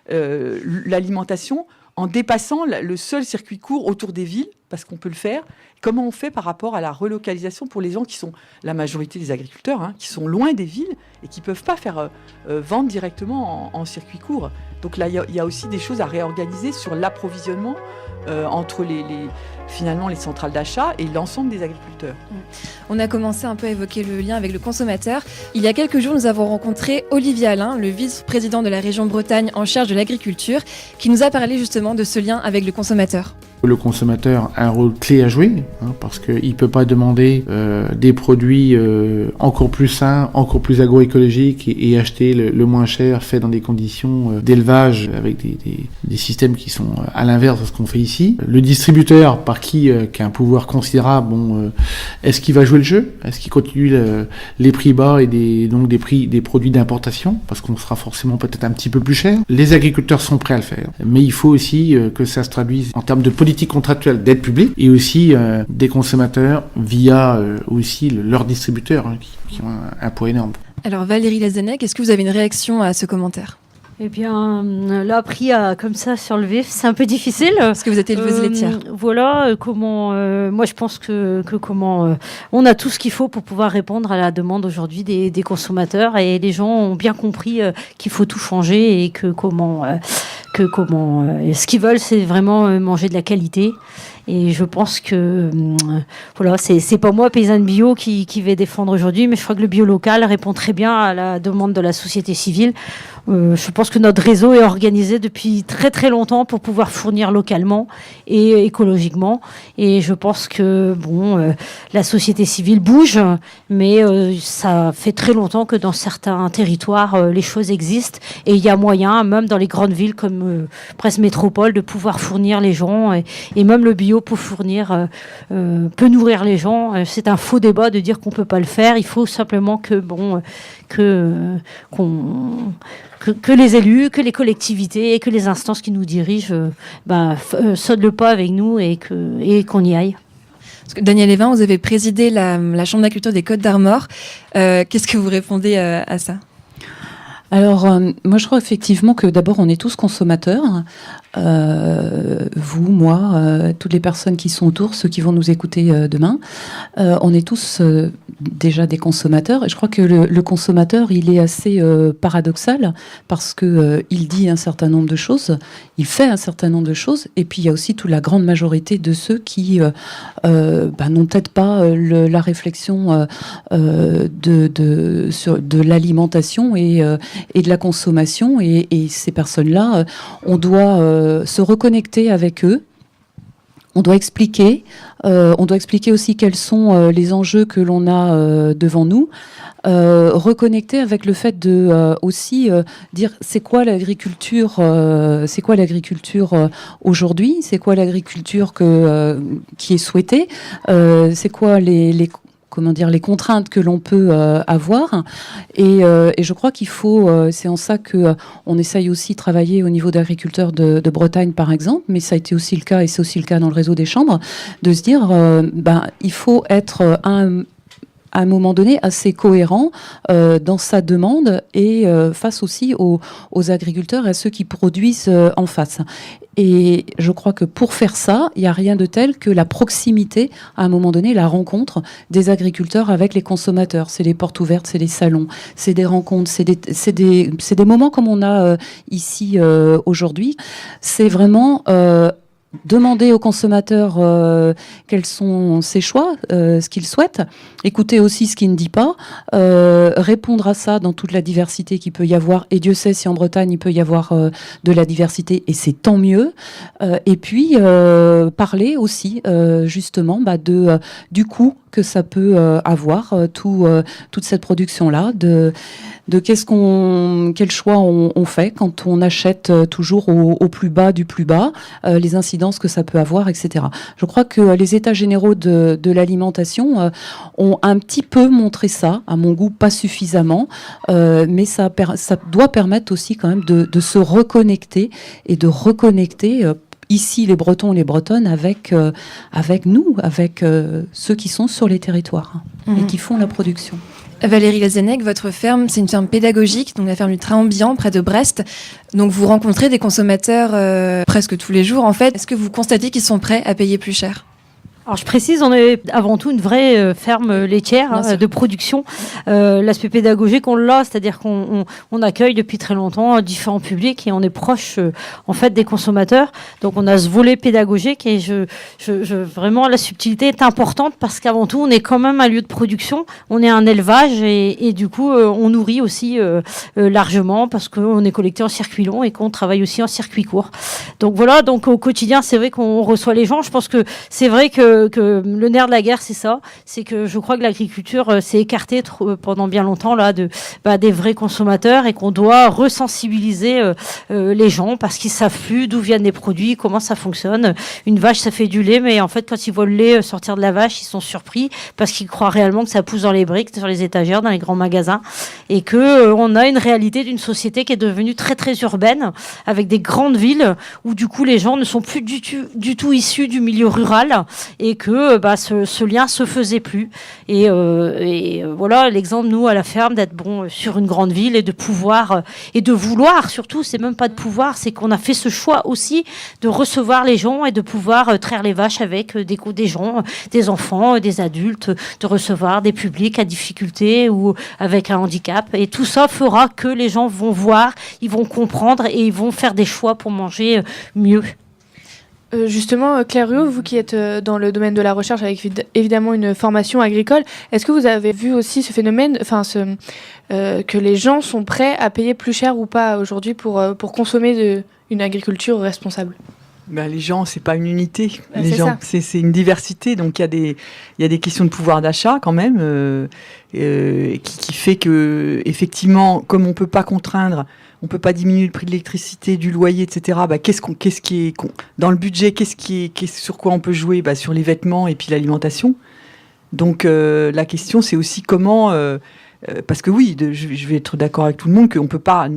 l'alimentation en dépassant le seul circuit court autour des villes, parce qu'on peut le faire. Comment on fait par rapport à la relocalisation pour les gens qui sont, la majorité des agriculteurs, qui sont loin des villes et qui ne peuvent pas faire vendre directement en circuit court. Donc là, il y a aussi des choses à réorganiser sur l'approvisionnement entre finalement les centrales d'achat et l'ensemble des agriculteurs. On a commencé un peu à évoquer le lien avec le consommateur. Il y a quelques jours, nous avons rencontré Olivier Alain, le vice-président de la région Bretagne en charge de l'agriculture, qui nous a parlé justement de ce lien avec le consommateur. Le consommateur a un rôle clé à jouer, parce qu'il ne peut pas demander des produits encore plus sains, encore plus agroécologiques et acheter le moins cher, fait dans des conditions d'élevage avec des systèmes qui sont à l'inverse de ce qu'on fait ici. Le distributeur, par qui a un pouvoir considérable, est-ce qu'il va jouer le jeu? Est-ce qu'il continue les prix bas et donc des prix des produits d'importation, parce qu'on sera forcément peut-être un petit peu plus cher? Les agriculteurs sont prêts à le faire, mais il faut aussi que ça se traduise en termes de politique contractuelle d'aide publique et aussi des consommateurs via aussi leurs distributeurs qui ont un poids énorme. Alors Valérie Lazennec, est-ce que vous avez une réaction à ce commentaire? Eh bien, là, pris comme ça sur le vif, c'est un peu difficile. Parce que vous êtes éleveuse laitière. Voilà, moi je pense que on a tout ce qu'il faut pour pouvoir répondre à la demande aujourd'hui des consommateurs, et les gens ont bien compris qu'il faut tout changer et que ce qu'ils veulent, c'est vraiment manger de la qualité. Et je pense que voilà, c'est pas moi, paysanne bio, qui vais défendre aujourd'hui, mais je crois que le bio local répond très bien à la demande de la société civile. Je pense que notre réseau est organisé depuis très très longtemps pour pouvoir fournir localement et écologiquement. Et je pense que la société civile bouge, mais ça fait très longtemps que dans certains territoires, les choses existent. Et il y a moyen, même dans les grandes villes comme Brest Métropole, de pouvoir fournir les gens. Et même le bio peut nourrir les gens. C'est un faux débat de dire qu'on peut pas le faire. Il faut simplement que les élus, que les collectivités et que les instances qui nous dirigent sautent le pas avec nous et qu'on y aille. Parce que Daniel Evin, vous avez présidé la Chambre d'agriculture des Côtes d'Armor. Qu'est-ce que vous répondez à ça ? Alors, moi, je crois effectivement que d'abord, on est tous consommateurs. vous, moi, toutes les personnes qui sont autour, ceux qui vont nous écouter demain, on est tous déjà des consommateurs. Et je crois que le consommateur, il est assez paradoxal parce que il dit un certain nombre de choses, il fait un certain nombre de choses, et puis il y a aussi toute la grande majorité de ceux qui n'ont peut-être pas la réflexion de l'alimentation et de la consommation. Et ces personnes-là, on doit se reconnecter avec eux. On doit expliquer aussi quels sont les enjeux que l'on a devant nous. Reconnecter avec le fait de aussi dire c'est quoi l'agriculture aujourd'hui, c'est quoi l'agriculture qui est souhaitée, c'est quoi les contraintes que l'on peut avoir. Et je crois qu'il faut, c'est en ça que on essaye aussi de travailler au niveau d'agriculteurs de Bretagne, par exemple, mais ça a été aussi le cas, et c'est aussi le cas dans le réseau des chambres, de se dire, il faut être à un moment donné assez cohérent dans sa demande et face aussi aux agriculteurs et à ceux qui produisent en face. Et je crois que pour faire ça, il n'y a rien de tel que la proximité, à un moment donné, la rencontre des agriculteurs avec les consommateurs. C'est les portes ouvertes, c'est les salons, c'est des rencontres, c'est des moments comme on a ici aujourd'hui. C'est vraiment demander aux consommateurs quels sont ses choix, ce qu'ils souhaitent, écouter aussi ce qu'il ne dit pas, répondre à ça dans toute la diversité qu'il peut y avoir, et Dieu sait si en Bretagne il peut y avoir de la diversité, et c'est tant mieux, et puis parler aussi justement du coût que ça peut avoir, toute cette production-là, de quel choix on fait quand on achète toujours au plus bas du plus bas, les incidences que ça peut avoir, etc. Je crois que les états généraux de l'alimentation ont un petit peu montré ça, à mon goût pas suffisamment, mais ça doit permettre aussi quand même de se reconnecter et de reconnecter ici les Bretons et les Bretonnes avec nous, avec ceux qui sont sur les territoires et qui font la production. Valérie Lazennec, votre ferme, c'est une ferme pédagogique, donc la ferme du Train-en-Bihan, près de Brest. Donc vous rencontrez des consommateurs presque tous les jours, en fait. Est-ce que vous constatez qu'ils sont prêts à payer plus cher ? Alors je précise, on est avant tout une vraie ferme laitière de production. L'aspect pédagogique, on l'a, c'est-à-dire qu'on accueille depuis très longtemps différents publics et on est proche en fait des consommateurs. Donc on a ce volet pédagogique et vraiment la subtilité est importante parce qu'avant tout on est quand même un lieu de production, on est un élevage et du coup on nourrit aussi largement parce qu'on est collecté en circuit long et qu'on travaille aussi en circuit court. Donc voilà, donc au quotidien c'est vrai qu'on reçoit les gens. Je pense que c'est vrai que le nerf de la guerre, c'est ça. C'est que je crois que l'agriculture s'est écartée pendant bien longtemps là des vrais consommateurs et qu'on doit resensibiliser les gens parce qu'ils savent plus d'où viennent les produits, comment ça fonctionne. Une vache, ça fait du lait, mais en fait, quand ils voient le lait sortir de la vache, ils sont surpris parce qu'ils croient réellement que ça pousse dans les briques, sur les étagères, dans les grands magasins, et que on a une réalité d'une société qui est devenue très très urbaine, avec des grandes villes où du coup les gens ne sont plus du tout issus du milieu rural. Et que ce lien se faisait plus. Et voilà, l'exemple, nous, à la ferme, d'être sur une grande ville et de pouvoir, et de vouloir, surtout, c'est même pas de pouvoir, c'est qu'on a fait ce choix aussi de recevoir les gens et de pouvoir traire les vaches avec des gens, des enfants, des adultes, de recevoir des publics à difficulté ou avec un handicap. Et tout ça fera que les gens vont voir, ils vont comprendre et ils vont faire des choix pour manger mieux. Justement, Claire Ruot, vous qui êtes dans le domaine de la recherche avec évidemment une formation agricole, est-ce que vous avez vu aussi ce phénomène, que les gens sont prêts à payer plus cher ou pas aujourd'hui pour consommer une agriculture responsable ? Les gens, c'est pas une unité. Les gens, c'est une diversité. Donc il y a des questions de pouvoir d'achat quand même, qui fait que effectivement, comme on peut pas contraindre, on peut pas diminuer le prix de l'électricité, du loyer, etc. Qu'est-ce qui est dans le budget, sur quoi on peut jouer, sur les vêtements et puis l'alimentation. Donc la question, c'est aussi comment. Parce que oui, je vais être d'accord avec tout le monde qu'on peut pas,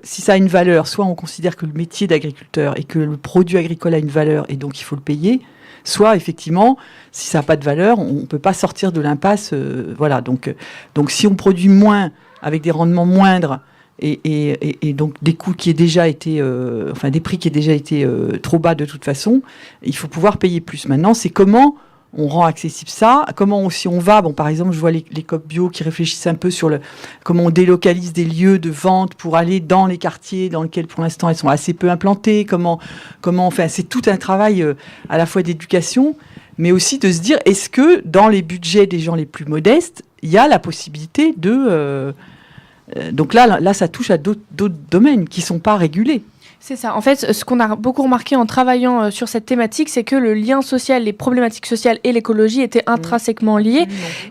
si ça a une valeur, soit on considère que le métier d'agriculteur et que le produit agricole a une valeur et donc il faut le payer, soit effectivement, si ça n'a pas de valeur, on peut pas sortir de l'impasse. Voilà. Donc si on produit moins avec des rendements moindres et donc des coûts qui aient déjà été, des prix qui aient déjà été trop bas de toute façon, il faut pouvoir payer plus. Maintenant, c'est comment on rend accessible ça, si on va, par exemple, je vois les COP bio qui réfléchissent un peu sur comment on délocalise des lieux de vente pour aller dans les quartiers dans lesquels, pour l'instant, elles sont assez peu implantées, comment on fait, c'est tout un travail à la fois d'éducation, mais aussi de se dire, est-ce que dans les budgets des gens les plus modestes, il y a la possibilité de... donc là, ça touche à d'autres domaines qui ne sont pas régulés. C'est ça. En fait, ce qu'on a beaucoup remarqué en travaillant sur cette thématique, c'est que le lien social, les problématiques sociales et l'écologie étaient intrinsèquement liés.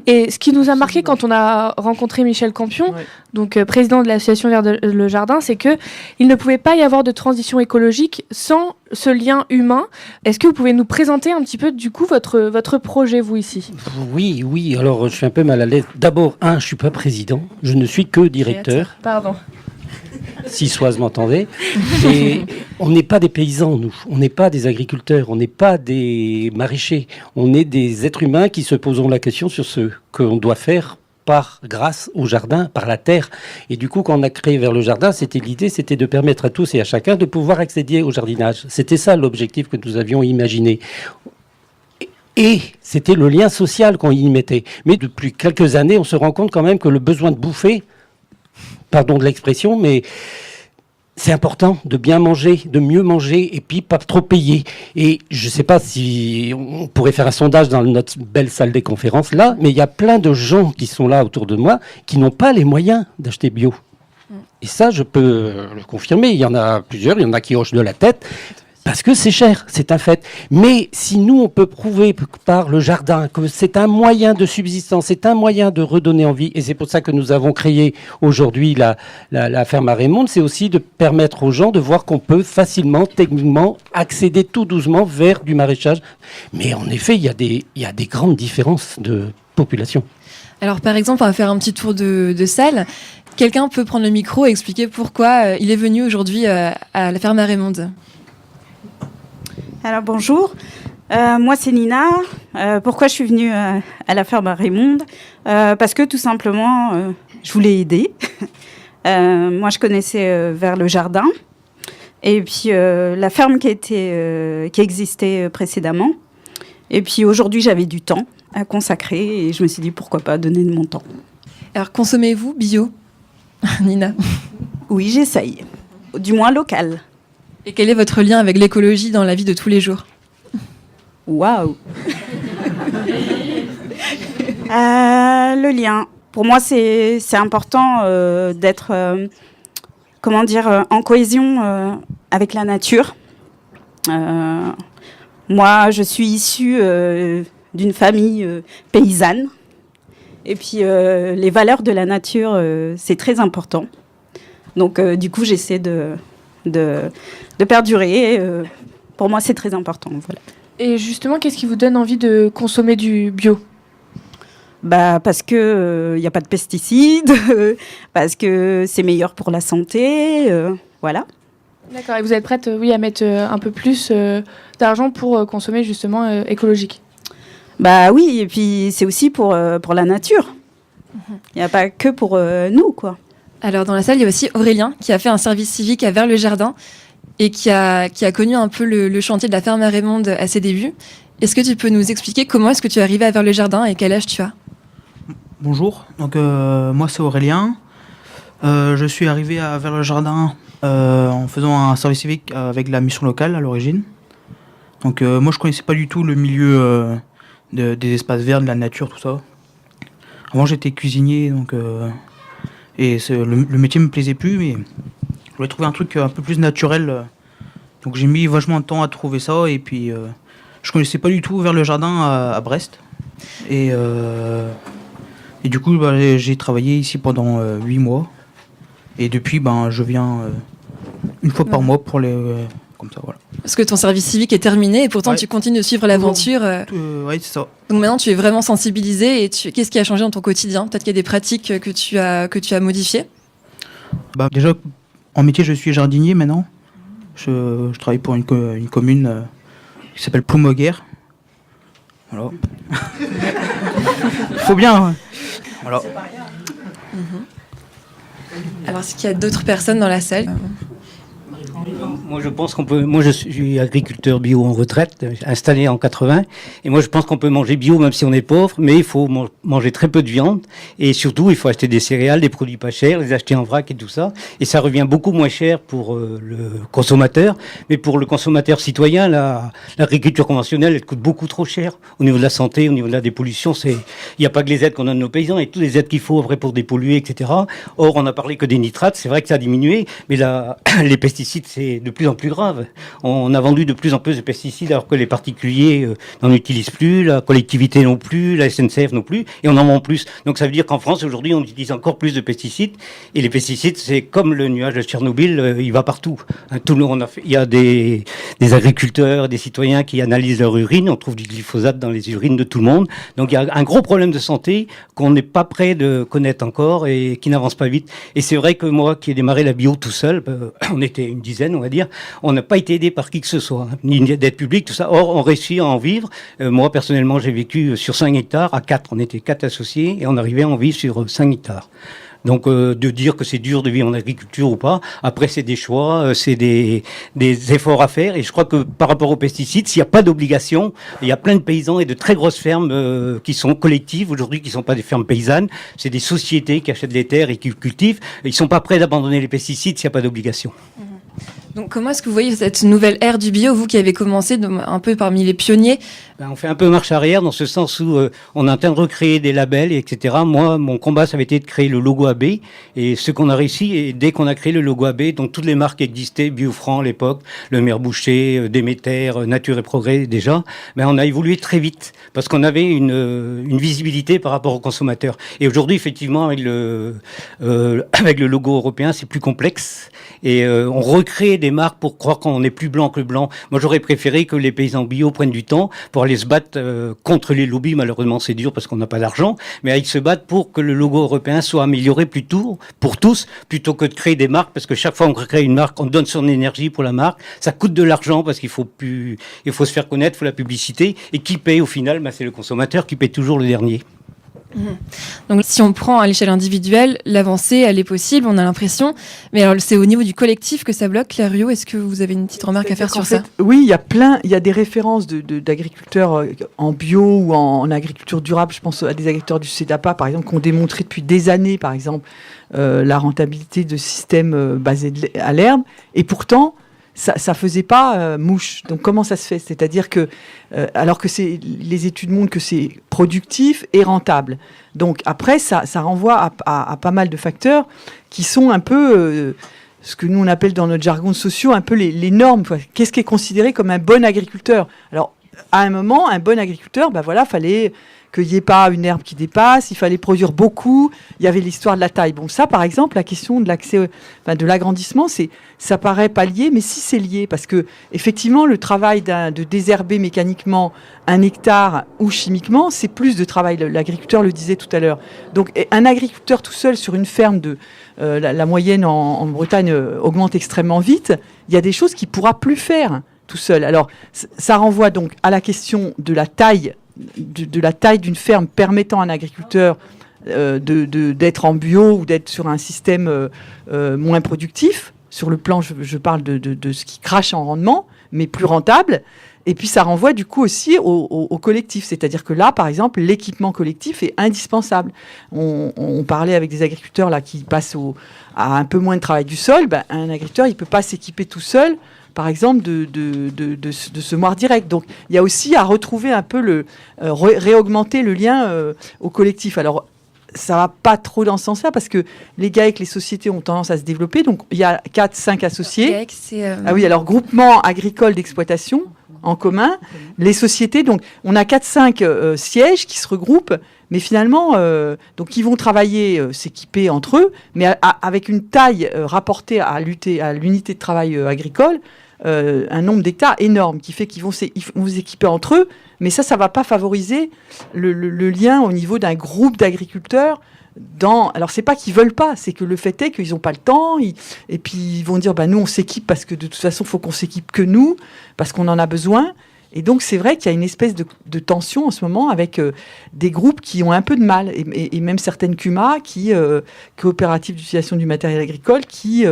Et ce qui nous a marqué quand on a rencontré Michel Campion, donc président de l'association Vers le Jardin, c'est que il ne pouvait pas y avoir de transition écologique sans ce lien humain. Est-ce que vous pouvez nous présenter un petit peu, du coup, votre projet, vous, ici ? Oui. Alors, je suis un peu mal à l'aise. D'abord, je ne suis pas président. Je ne suis que directeur. Pardon. Si Soise m'entendait. Et on n'est pas des paysans, nous. On n'est pas des agriculteurs. On n'est pas des maraîchers. On est des êtres humains qui se posons la question sur ce qu'on doit faire grâce au jardin, par la terre. Et du coup, quand on a créé Vers le Jardin, l'idée, c'était de permettre à tous et à chacun de pouvoir accéder au jardinage. C'était ça l'objectif que nous avions imaginé. Et c'était le lien social qu'on y mettait. Mais depuis quelques années, on se rend compte quand même que le besoin de bouffer, pardon de l'expression, mais c'est important de bien manger, de mieux manger et puis pas trop payer. Et je ne sais pas si on pourrait faire un sondage dans notre belle salle des conférences là, mais il y a plein de gens qui sont là autour de moi qui n'ont pas les moyens d'acheter bio. Et ça, je peux le confirmer. Il y en a plusieurs, il y en a qui hochent de la tête. Parce que c'est cher, c'est un fait. Mais si nous, on peut prouver par le jardin que c'est un moyen de subsistance, c'est un moyen de redonner envie, et c'est pour ça que nous avons créé aujourd'hui la ferme à Raymonde, c'est aussi de permettre aux gens de voir qu'on peut facilement, techniquement, accéder tout doucement vers du maraîchage. Mais en effet, il y a des grandes différences de population. Alors par exemple, on va faire un petit tour de salle. Quelqu'un peut prendre le micro et expliquer pourquoi il est venu aujourd'hui à la ferme à Raymonde. Alors bonjour, moi c'est Nina. Pourquoi je suis venue à la ferme à Raymonde ? Parce que tout simplement, je voulais aider. Moi je connaissais Vers le Jardin et puis la ferme qui existait précédemment. Et puis aujourd'hui j'avais du temps à consacrer et je me suis dit pourquoi pas donner de mon temps. Alors consommez-vous bio, Nina ? Oui, j'essaye, du moins local. Et quel est votre lien avec l'écologie dans la vie de tous les jours ? Waouh. Le lien. Pour moi, c'est important d'être, en cohésion avec la nature. Moi, je suis issue d'une famille paysanne. Et puis, les valeurs de la nature, c'est très important. Donc, du coup, j'essaie de perdurer. Pour moi, c'est très important. Voilà. Et justement, qu'est-ce qui vous donne envie de consommer du bio ? Parce que y a pas de pesticides, parce que c'est meilleur pour la santé, voilà. D'accord. Et vous êtes prête, à mettre un peu plus d'argent pour consommer justement écologique ? Oui, et puis c'est aussi pour la nature. Il n'y a pas que pour nous, quoi. Alors dans la salle, il y a aussi Aurélien qui a fait un service civique à Vers le Jardin et qui a connu un peu le chantier de la ferme à Raymonde à ses débuts. Est-ce que tu peux nous expliquer comment est-ce que tu es arrivé à Vers le Jardin et quel âge tu as ? Bonjour, donc moi c'est Aurélien. Je suis arrivé à Vers le Jardin en faisant un service civique avec la mission locale à l'origine. Donc moi je connaissais pas du tout le milieu des espaces verts, de la nature, tout ça. Avant j'étais cuisinier, donc... Et le métier me plaisait plus, mais je voulais trouver un truc un peu plus naturel. Donc j'ai mis vachement de temps à trouver ça. Et puis je connaissais pas du tout Vers le Jardin à Brest. Et du coup, j'ai travaillé ici pendant 8 mois. Et depuis, je viens une fois par mois pour les... comme ça, voilà. Parce que ton service civique est terminé et pourtant tu continues de suivre l'aventure. Oui, c'est ça. Donc maintenant tu es vraiment sensibilisé et qu'est-ce qui a changé dans ton quotidien ? Peut-être qu'il y a des pratiques que tu as modifiées ? Déjà, en métier, je suis jardinier maintenant. Je travaille pour une commune qui s'appelle Ploumoguer. Voilà. Il faut bien. Voilà. Alors, est-ce qu'il y a d'autres personnes dans la salle ? Moi, je pense qu'on peut. Moi, je suis agriculteur bio en retraite, installé en 80, et moi, je pense qu'on peut manger bio même si on est pauvre, mais il faut manger très peu de viande, et surtout, il faut acheter des céréales, des produits pas chers, les acheter en vrac et tout ça, et ça revient beaucoup moins cher pour le consommateur, mais pour le consommateur citoyen, l'agriculture conventionnelle, elle coûte beaucoup trop cher au niveau de la santé, au niveau de la dépollution. Il n'y a pas que les aides qu'on donne aux paysans, et toutes les aides qu'il faut après pour dépolluer, etc. Or, on a parlé que des nitrates, c'est vrai que ça a diminué, mais les pesticides, c'est de plus en plus grave. On a vendu de plus en plus de pesticides alors que les particuliers n'en utilisent plus, la collectivité non plus, la SNCF non plus, et on en vend plus. Donc ça veut dire qu'en France, aujourd'hui, on utilise encore plus de pesticides, et les pesticides, c'est comme le nuage de Tchernobyl, il va partout. Il y a des agriculteurs, des citoyens qui analysent leur urine, on trouve du glyphosate dans les urines de tout le monde. Donc il y a un gros problème de santé qu'on n'est pas prêt de connaître encore et qui n'avance pas vite. Et c'est vrai que moi, qui ai démarré la bio tout seul, on était une dizaine, on va dire, on n'a pas été aidé par qui que ce soit, ni d'aide publique, tout ça. Or, on réussit à en vivre. Moi, personnellement, j'ai vécu sur 5 hectares, à 4. On était 4 associés et on arrivait à en vivre sur 5 hectares. Donc, de dire que c'est dur de vivre en agriculture ou pas, après, c'est des choix, c'est des efforts à faire. Et je crois que par rapport aux pesticides, s'il n'y a pas d'obligation, il y a plein de paysans et de très grosses fermes qui sont collectives aujourd'hui, qui ne sont pas des fermes paysannes. C'est des sociétés qui achètent les terres et qui cultivent. Ils ne sont pas prêts d'abandonner les pesticides s'il n'y a pas d'obligation. Donc, comment est-ce que vous voyez cette nouvelle ère du bio, vous qui avez commencé un peu parmi les pionniers ? On fait un peu marche arrière dans ce sens où on est en train de recréer des labels, etc. Moi, mon combat, ça avait été de créer le logo AB. Et ce qu'on a réussi, et dès qu'on a créé le logo AB, donc toutes les marques existaient, Biofranc à l'époque, Le Maire Boucher, Déméter, Nature et Progrès déjà, on a évolué très vite parce qu'on avait une visibilité par rapport aux consommateurs. Et aujourd'hui, effectivement, avec le logo européen, c'est plus complexe. Et on recrée des marques pour croire qu'on est plus blanc que le blanc. Moi, j'aurais préféré que les paysans bio prennent du temps pour aller se battre contre les lobbies. Malheureusement, c'est dur parce qu'on n'a pas d'argent. Mais ils se battent pour que le logo européen soit amélioré plutôt pour tous, plutôt que de créer des marques. Parce que chaque fois qu'on crée une marque, on donne son énergie pour la marque. Ça coûte de l'argent parce qu'il faut se faire connaître, il faut la publicité. Et qui paye au final ? C'est le consommateur qui paye toujours le dernier. Donc si on prend à l'échelle individuelle, l'avancée, elle est possible, on a l'impression. Mais alors c'est au niveau du collectif que ça bloque. Claire Riou, est-ce que vous avez une petite remarque à faire sur ça ? Oui, il y a des références d'agriculteurs en bio ou en agriculture durable. Je pense à des agriculteurs du CEDAPA, par exemple, qui ont démontré depuis des années, par exemple, la rentabilité de systèmes basés à l'herbe. Et pourtant, ça faisait pas mouche. Donc comment ça se fait ? C'est-à-dire que alors que les études montrent que c'est productif et rentable. Donc après ça renvoie à pas mal de facteurs qui sont un peu ce que nous on appelle dans notre jargon social un peu les normes. Qu'est-ce qui est considéré comme un bon agriculteur ? Alors à un moment, un bon agriculteur, fallait qu'il n'y ait pas une herbe qui dépasse, il fallait produire beaucoup, il y avait l'histoire de la taille. Bon, ça, par exemple, la question de l'accès, de l'agrandissement, ça paraît pas lié, mais si c'est lié, parce que effectivement, le travail de désherber mécaniquement 1 hectare ou chimiquement, c'est plus de travail. L'agriculteur le disait tout à l'heure. Donc, un agriculteur tout seul sur une ferme la moyenne en Bretagne augmente extrêmement vite. Il y a des choses qu'il pourra plus faire tout seul. Alors, ça renvoie donc à la question de la taille. De la taille d'une ferme permettant à un agriculteur d'être en bio ou d'être sur un système moins productif. Sur le plan, je parle de ce qui crache en rendement, mais plus rentable. Et puis ça renvoie du coup aussi au collectif. C'est-à-dire que là, par exemple, l'équipement collectif est indispensable. On parlait avec des agriculteurs là, qui passent à un peu moins de travail du sol. Un agriculteur, il ne peut pas s'équiper tout seul, par exemple, de semoirs directs. Donc, il y a aussi à retrouver un peu réaugmenter le lien au collectif. Alors, ça va pas trop dans ce sens-là parce que les GAEC, les sociétés ont tendance à se développer. Donc, il y a 4-5 associés. GAEC, c'est... Ah oui, alors, groupement agricole d'exploitation en commun. Les sociétés, donc, on a 4-5 sièges qui se regroupent. Mais finalement, donc ils vont travailler, s'équiper entre eux, mais avec une taille rapportée à l'unité de travail agricole, un nombre d'hectares énorme, qui fait qu'ils vont s'équiper entre eux, mais ça ne va pas favoriser le lien au niveau d'un groupe d'agriculteurs. Alors, c'est pas qu'ils veulent pas, c'est que le fait est qu'ils n'ont pas le temps, et puis ils vont dire, nous, on s'équipe parce que de toute façon, il faut qu'on s'équipe que nous, parce qu'on en a besoin. Et donc, c'est vrai qu'il y a une espèce de tension en ce moment avec des groupes qui ont un peu de mal, et même certaines CUMA, coopératives d'utilisation du matériel agricole, qui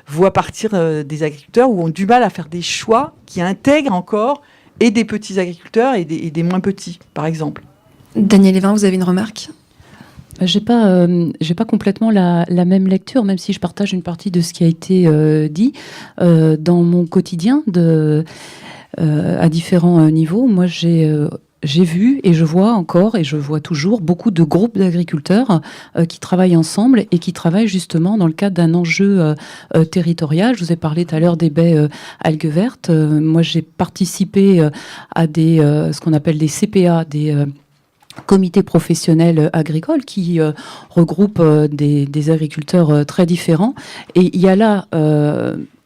voient partir des agriculteurs ou ont du mal à faire des choix qui intègrent encore et des petits agriculteurs et des moins petits, par exemple. Daniel Evin, vous avez une remarque ? J'ai pas complètement la même lecture, même si je partage une partie de ce qui a été dit dans mon quotidien à différents niveaux. Moi, j'ai vu et je vois encore et je vois toujours beaucoup de groupes d'agriculteurs qui travaillent ensemble et qui travaillent justement dans le cadre d'un enjeu territorial. Je vous ai parlé tout à l'heure des baies algues vertes. Moi, j'ai participé à ce qu'on appelle des CPA, des comités professionnels agricoles qui regroupent des agriculteurs très différents. Et il y a là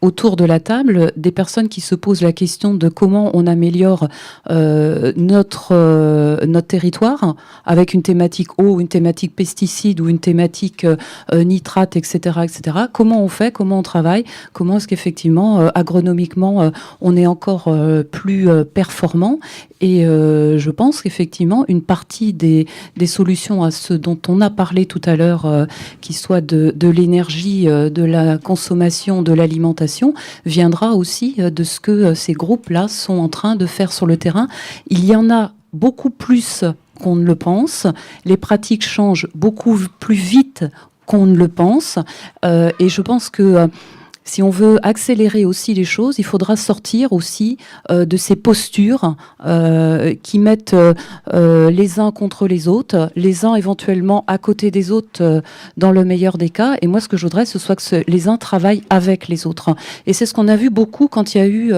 autour de la table des personnes qui se posent la question de comment on améliore notre territoire avec une thématique eau, une thématique pesticides ou une thématique nitrate, etc., etc. Comment on fait, comment on travaille, comment est-ce qu'effectivement agronomiquement on est encore plus performant. Et je pense qu'effectivement une partie des solutions à ce dont on a parlé tout à l'heure, qui soit de l'énergie, de la consommation, de l'alimentation, viendra aussi de ce que ces groupes-là sont en train de faire sur le terrain. Il y en a beaucoup plus qu'on ne le pense. Les pratiques changent beaucoup plus vite qu'on ne le pense. Et je pense que si on veut accélérer aussi les choses, il faudra sortir aussi de ces postures qui mettent les uns contre les autres, les uns éventuellement à côté des autres dans le meilleur des cas. Et moi, ce que je voudrais, ce soit que les uns travaillent avec les autres. Et c'est ce qu'on a vu beaucoup quand il y a eu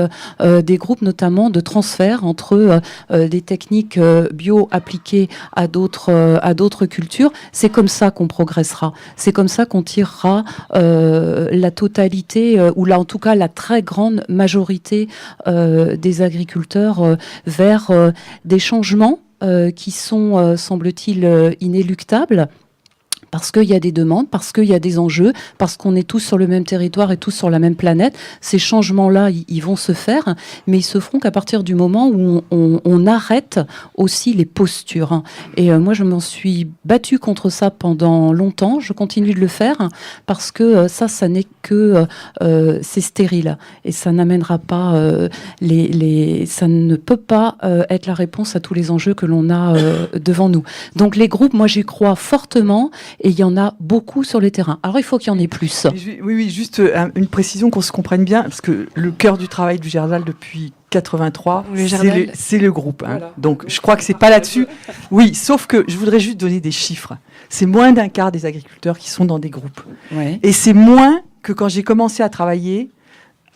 des groupes notamment de transfert entre des techniques bio appliquées à d'autres cultures. C'est comme ça qu'on progressera. C'est comme ça qu'on tirera la totalité ou là en tout cas la très grande majorité des agriculteurs vers des changements qui sont, semble-t-il, inéluctables. Parce qu'il y a des demandes, parce qu'il y a des enjeux, parce qu'on est tous sur le même territoire et tous sur la même planète. Ces changements-là, ils vont se faire, mais ils se feront qu'à partir du moment où on arrête aussi les postures. Et moi, je m'en suis battue contre ça pendant longtemps. Je continue de le faire parce que ça n'est que... c'est stérile. Et ça n'amènera pas... ça ne peut pas être la réponse à tous les enjeux que l'on a devant nous. Donc les groupes, moi, j'y crois fortement. Et il y en a beaucoup sur les terrains. Alors, il faut qu'il y en ait plus. Oui, juste une précision qu'on se comprenne bien, parce que le cœur du travail du Gerdal depuis 83, c'est le groupe. Voilà. Donc, je crois que c'est pas là-dessus. Oui, sauf que je voudrais juste donner des chiffres. C'est moins d'un quart des agriculteurs qui sont dans des groupes. Ouais. Et c'est moins que quand j'ai commencé à travailler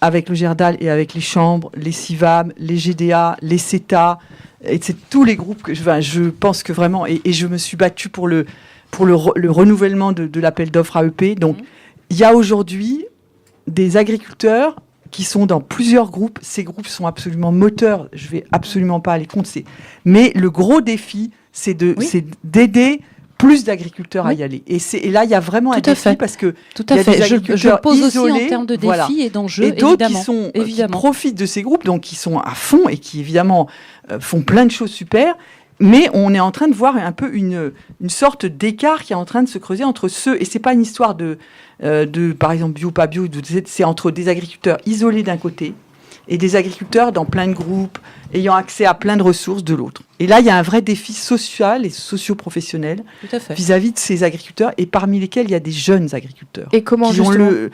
avec le Gerdal et avec les chambres, les CIVAM, les GDA, les CETA, et c'est tous les groupes que je pense que vraiment... Et je me suis battue pour le renouvellement de l'appel d'offres AEP. Donc, il y a aujourd'hui des agriculteurs qui sont dans plusieurs groupes. Ces groupes sont absolument moteurs. Je ne vais absolument pas aller contre. Mais le gros défi, c'est d'aider plus d'agriculteurs à y aller. Et là, il y a vraiment un défi parce que tout à fait. Je pose isolés, aussi en termes de défis et d'enjeux, et d'autres qui profitent de ces groupes, donc qui sont à fond et qui, évidemment, font plein de choses super. Mais on est en train de voir un peu une sorte d'écart qui est en train de se creuser entre ceux, et c'est pas une histoire de par exemple bio, pas bio, c'est entre des agriculteurs isolés d'un côté et des agriculteurs dans plein de groupes, ayant accès à plein de ressources de l'autre. Et là, il y a un vrai défi social et socio-professionnel vis-à-vis de ces agriculteurs, et parmi lesquels il y a des jeunes agriculteurs et comment, qui ont le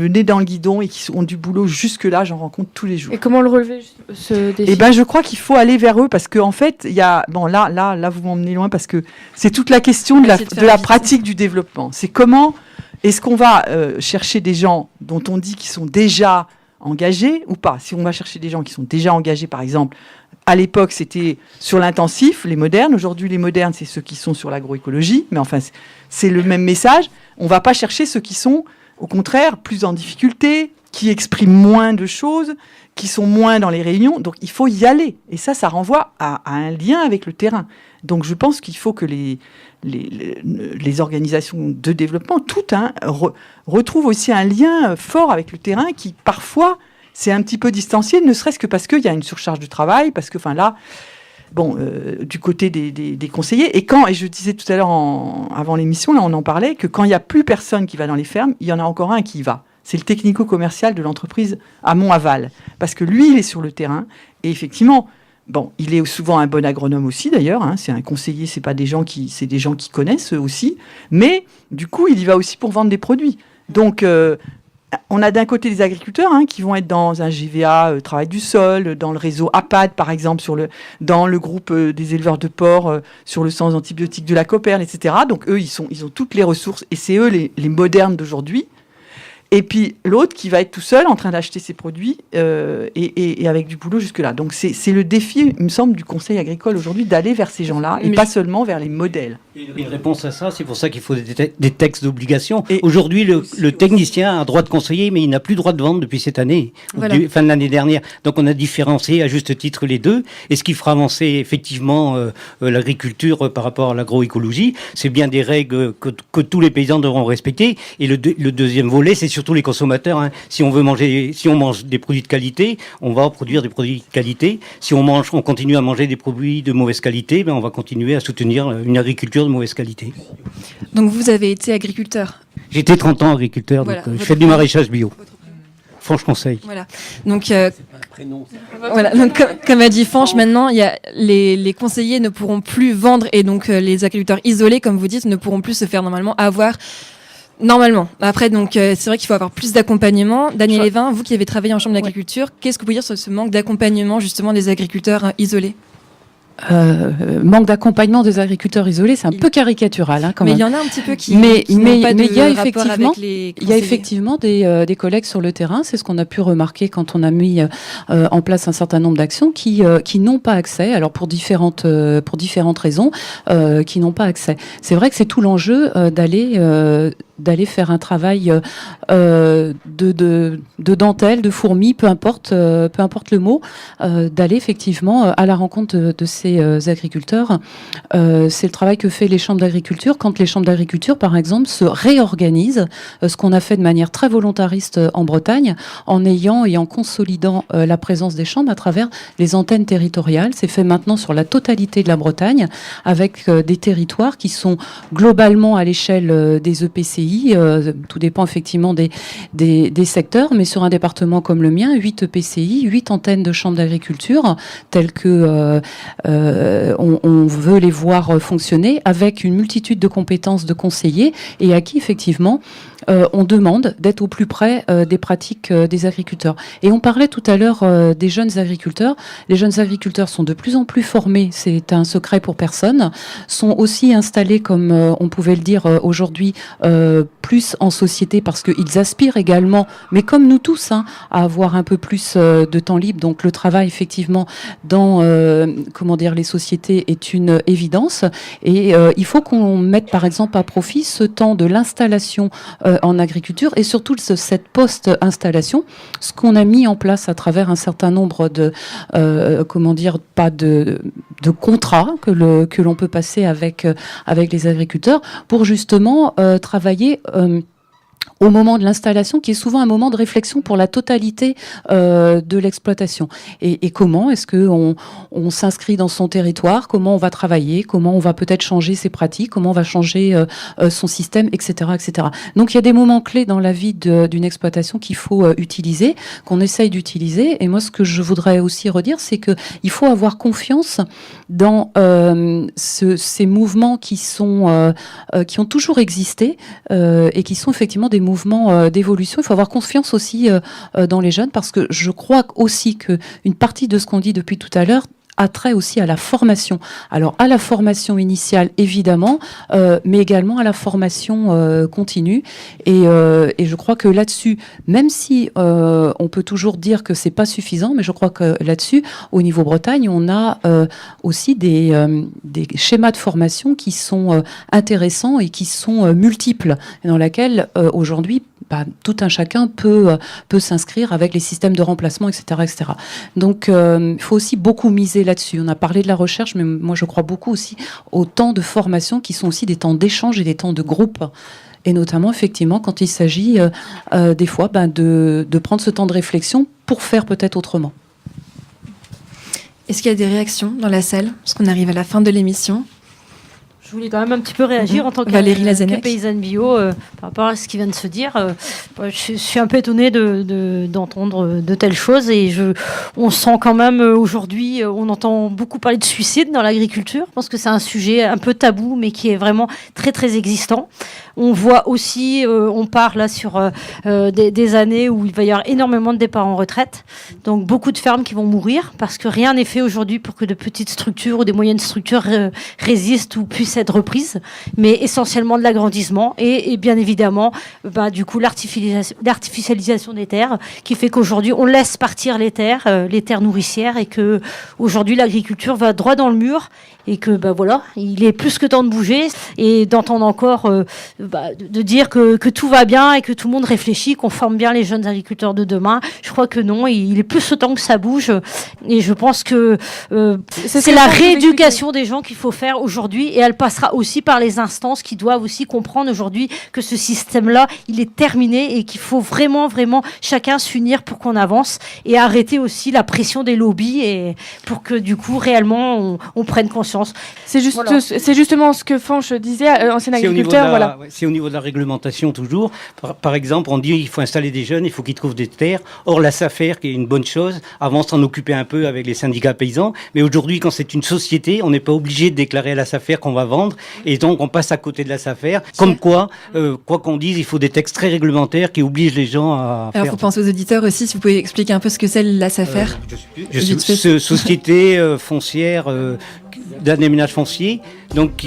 nez dans le guidon et qui ont du boulot jusque-là, j'en rencontre tous les jours. Et comment le relever, ce défi ? Eh ben, je crois qu'il faut aller vers eux, parce qu'en fait, il y a... Bon, là, vous m'emmenez loin, parce que c'est toute la question de la pratique du développement. C'est comment est-ce qu'on va chercher des gens dont on dit qu'ils sont déjà engagés ou pas. Si on va chercher des gens qui sont déjà engagés, par exemple, à l'époque, c'était sur l'intensif, les modernes. Aujourd'hui, les modernes, c'est ceux qui sont sur l'agroécologie. Mais enfin, c'est le même message. On ne va pas chercher ceux qui sont, au contraire, plus en difficulté, qui expriment moins de choses, qui sont moins dans les réunions. Donc, il faut y aller. Et ça renvoie à un lien avec le terrain. Donc, je pense qu'il faut que les organisations de développement, toutes, retrouvent aussi un lien fort avec le terrain qui, parfois, c'est un petit peu distancié, ne serait-ce que parce qu'il y a une surcharge de travail, parce que, enfin là, bon, du côté des conseillers, et je disais tout à l'heure avant l'émission, là on en parlait, que quand il n'y a plus personne qui va dans les fermes, il y en a encore un qui y va. C'est le technico-commercial de l'entreprise Amont-Aval, parce que lui, il est sur le terrain, et effectivement, bon, il est souvent un bon agronome aussi d'ailleurs, hein, c'est un conseiller, c'est des gens qui connaissent eux aussi, mais du coup, il y va aussi pour vendre des produits. Donc, on a d'un côté les agriculteurs qui vont être dans un GVA, travail du sol, dans le réseau APAD par exemple, dans le groupe des éleveurs de porcs, sur le sens antibiotique de la Coperne, etc. Donc eux, ils ont toutes les ressources et c'est eux les modernes d'aujourd'hui. Et puis l'autre qui va être tout seul en train d'acheter ses produits et avec du boulot jusque-là. Donc c'est le défi, il me semble, du Conseil agricole aujourd'hui d'aller vers ces gens-là et pas seulement vers les modèles. Une réponse à ça, c'est pour ça qu'il faut des textes d'obligation. Aujourd'hui, le technicien a droit de conseiller, mais il n'a plus droit de vendre depuis cette année, fin de l'année dernière. Donc on a différencié à juste titre les deux. Et ce qui fera avancer effectivement l'agriculture par rapport à l'agroécologie, c'est bien des règles que tous les paysans devront respecter. Et le deuxième volet, c'est surtout les consommateurs. Hein. Si on mange des produits de qualité, on va produire des produits de qualité. Si on continue à manger des produits de mauvaise qualité, on va continuer à soutenir une agriculture de mauvaise qualité. Donc vous avez été agriculteur. J'ai été 30 ans agriculteur, donc je fais du maraîchage bio. Franche-Conseil. Voilà. Donc, comme a dit Fanche, maintenant, les conseillers ne pourront plus vendre et donc les agriculteurs isolés, comme vous dites, ne pourront plus se faire avoir. Normalement. Après, donc, c'est vrai qu'il faut avoir plus d'accompagnement. Daniel Evin, vous qui avez travaillé en chambre d'agriculture, qu'est-ce que vous pouvez dire sur ce manque d'accompagnement, justement, des agriculteurs isolés ? Manque d'accompagnement des agriculteurs isolés, c'est un peu caricatural quand même. Mais il y en a un petit peu qui n'ont pas de il y a rapport avec les conseillers. Il y a effectivement des collègues sur le terrain, c'est ce qu'on a pu remarquer quand on a mis en place un certain nombre d'actions qui n'ont pas accès, alors pour différentes raisons, qui n'ont pas accès. C'est vrai que c'est tout l'enjeu d'aller faire un travail de dentelle, de fourmi, peu importe le mot, d'aller effectivement à la rencontre de ces agriculteurs. C'est le travail que fait les chambres d'agriculture. Quand les chambres d'agriculture, par exemple, se réorganisent, ce qu'on a fait de manière très volontariste en Bretagne, en ayant et en consolidant la présence des chambres à travers les antennes territoriales. C'est fait maintenant sur la totalité de la Bretagne, avec des territoires qui sont globalement à l'échelle des EPCI. Tout dépend effectivement des secteurs, mais sur un département comme le mien, 8 EPCI, 8 antennes de chambres d'agriculture, telles que on veut les voir fonctionner, avec une multitude de compétences de conseillers et à qui effectivement on demande d'être au plus près des pratiques des agriculteurs. Et on parlait tout à l'heure des jeunes agriculteurs. Les jeunes agriculteurs sont de plus en plus formés, c'est un secret pour personne, sont aussi installés, comme on pouvait le dire aujourd'hui, plus en société parce qu'ils aspirent également, mais comme nous tous, à avoir un peu plus de temps libre. Donc le travail effectivement dans les sociétés est une évidence et il faut qu'on mette par exemple à profit ce temps de l'installation en agriculture et surtout cette post-installation, ce qu'on a mis en place à travers un certain nombre de contrats que l'on peut passer avec les agriculteurs pour justement travailler au moment de l'installation, qui est souvent un moment de réflexion pour la totalité de l'exploitation. Et comment est-ce qu'on s'inscrit dans son territoire, comment on va travailler, comment on va peut-être changer ses pratiques, comment on va changer son système, etc., etc. Donc il y a des moments clés dans la vie d'une exploitation qu'il faut utiliser, qu'on essaye d'utiliser. Et moi, ce que je voudrais aussi redire, c'est qu'il faut avoir confiance dans ces mouvements qui ont toujours existé et qui sont effectivement des mouvements d'évolution. Il faut avoir confiance aussi dans les jeunes parce que je crois aussi qu'une partie de ce qu'on dit depuis tout à l'heure a trait aussi à la formation. Alors à la formation initiale évidemment, mais également à la formation continue. Et je crois que là-dessus, même si on peut toujours dire que c'est pas suffisant, mais je crois que là-dessus, au niveau Bretagne, on a aussi des schémas de formation qui sont intéressants et qui sont multiples, dans laquelle aujourd'hui tout un chacun peut s'inscrire avec les systèmes de remplacement, etc., etc. Donc, il faut aussi beaucoup miser là-dessus. On a parlé de la recherche, mais moi, je crois beaucoup aussi aux temps de formation qui sont aussi des temps d'échange et des temps de groupe. et notamment effectivement quand il s'agit des fois de prendre ce temps de réflexion pour faire peut-être autrement. Est-ce qu'il y a des réactions dans la salle? Parce qu'on arrive à la fin de l'émission. Je voulais quand même un petit peu réagir en tant que paysanne bio par rapport à ce qui vient de se dire. Je suis un peu étonnée d'entendre de telles choses et on sent quand même aujourd'hui, on entend beaucoup parler de suicide dans l'agriculture. Je pense que c'est un sujet un peu tabou mais qui est vraiment très très existant. On voit aussi, on part là sur des années où il va y avoir énormément de départs en retraite. Donc beaucoup de fermes qui vont mourir parce que rien n'est fait aujourd'hui pour que de petites structures ou des moyennes structures résistent ou puissent être reprises, mais essentiellement de l'agrandissement et bien évidemment du coup l'artificialisation des terres qui fait qu'aujourd'hui on laisse partir les terres nourricières et que aujourd'hui l'agriculture va droit dans le mur et que voilà, il est plus que temps de bouger et d'entendre encore de dire que tout va bien et que tout le monde réfléchit, qu'on forme bien les jeunes agriculteurs de demain. Je crois que non, il est plus que temps que ça bouge et je pense que c'est la rééducation des gens qu'il faut faire aujourd'hui et elle passera aussi par les instances qui doivent aussi comprendre aujourd'hui que ce système-là, il est terminé et qu'il faut vraiment, vraiment chacun s'unir pour qu'on avance et arrêter aussi la pression des lobbies et pour que du coup réellement on prenne conscience. C'est justement ce que Fanch disait, ancien agriculteur. C'est au niveau de la réglementation toujours. Par exemple, on dit qu'il faut installer des jeunes, il faut qu'ils trouvent des terres. Or, la SAFER, qui est une bonne chose, avant s'en occuper un peu avec les syndicats paysans. Mais aujourd'hui, quand c'est une société, on n'est pas obligé de déclarer à la SAFER qu'on va vendre. Et donc, on passe à côté de la SAFER. Comme quoi qu'on dise, il faut des textes très réglementaires qui obligent les gens à Alors, il faut penser aux auditeurs aussi, si vous pouvez expliquer un peu ce que c'est la SAFER. Je suis société foncière d'un aménage foncier, donc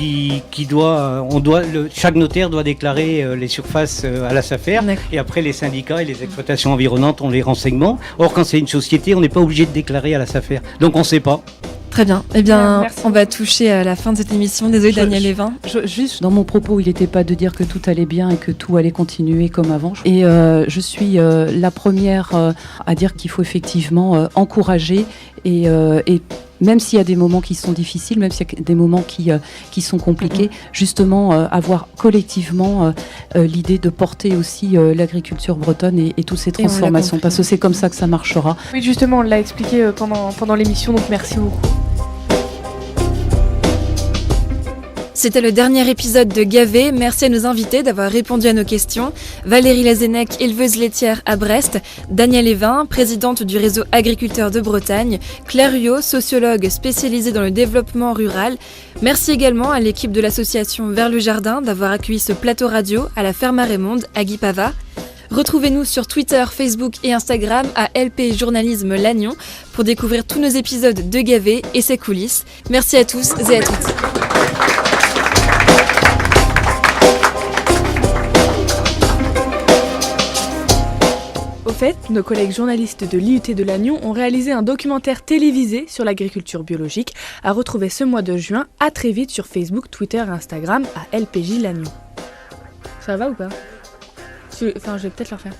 chaque notaire doit déclarer les surfaces à la SAFER, et après les syndicats et les exploitations environnantes ont les renseignements. Or, quand c'est une société, on n'est pas obligé de déclarer à la SAFER, donc on ne sait pas. Très bien. Eh bien, on va toucher à la fin de cette émission. Désolée, Daniel Lévin. Juste dans mon propos, il n'était pas de dire que tout allait bien et que tout allait continuer comme avant. Et je suis la première à dire qu'il faut effectivement encourager et même s'il y a des moments qui sont difficiles, même s'il y a des moments qui sont compliqués, justement avoir collectivement l'idée de porter aussi l'agriculture bretonne et toutes ces transformations, parce que c'est comme ça que ça marchera. Oui, justement, on l'a expliqué pendant l'émission, donc merci beaucoup. C'était le dernier épisode de Gavé. Merci à nos invités d'avoir répondu à nos questions. Valérie Lazennec, éleveuse laitière à Brest, Daniel Lévin, présidente du réseau agriculteurs de Bretagne, Claire Huyot, sociologue spécialisée dans le développement rural. Merci également à l'équipe de l'association Vers le Jardin d'avoir accueilli ce plateau radio à la ferme à Raymonde, à Guipava. Retrouvez-nous sur Twitter, Facebook et Instagram à LP Journalisme Lannion pour découvrir tous nos épisodes de Gavé et ses coulisses. Merci à tous et à toutes. Au fait, nos collègues journalistes de l'IUT de Lannion ont réalisé un documentaire télévisé sur l'agriculture biologique à retrouver ce mois de juin. À très vite sur Facebook, Twitter et Instagram à LPJ Lannion. Ça va ou pas? Enfin, je vais peut-être le refaire.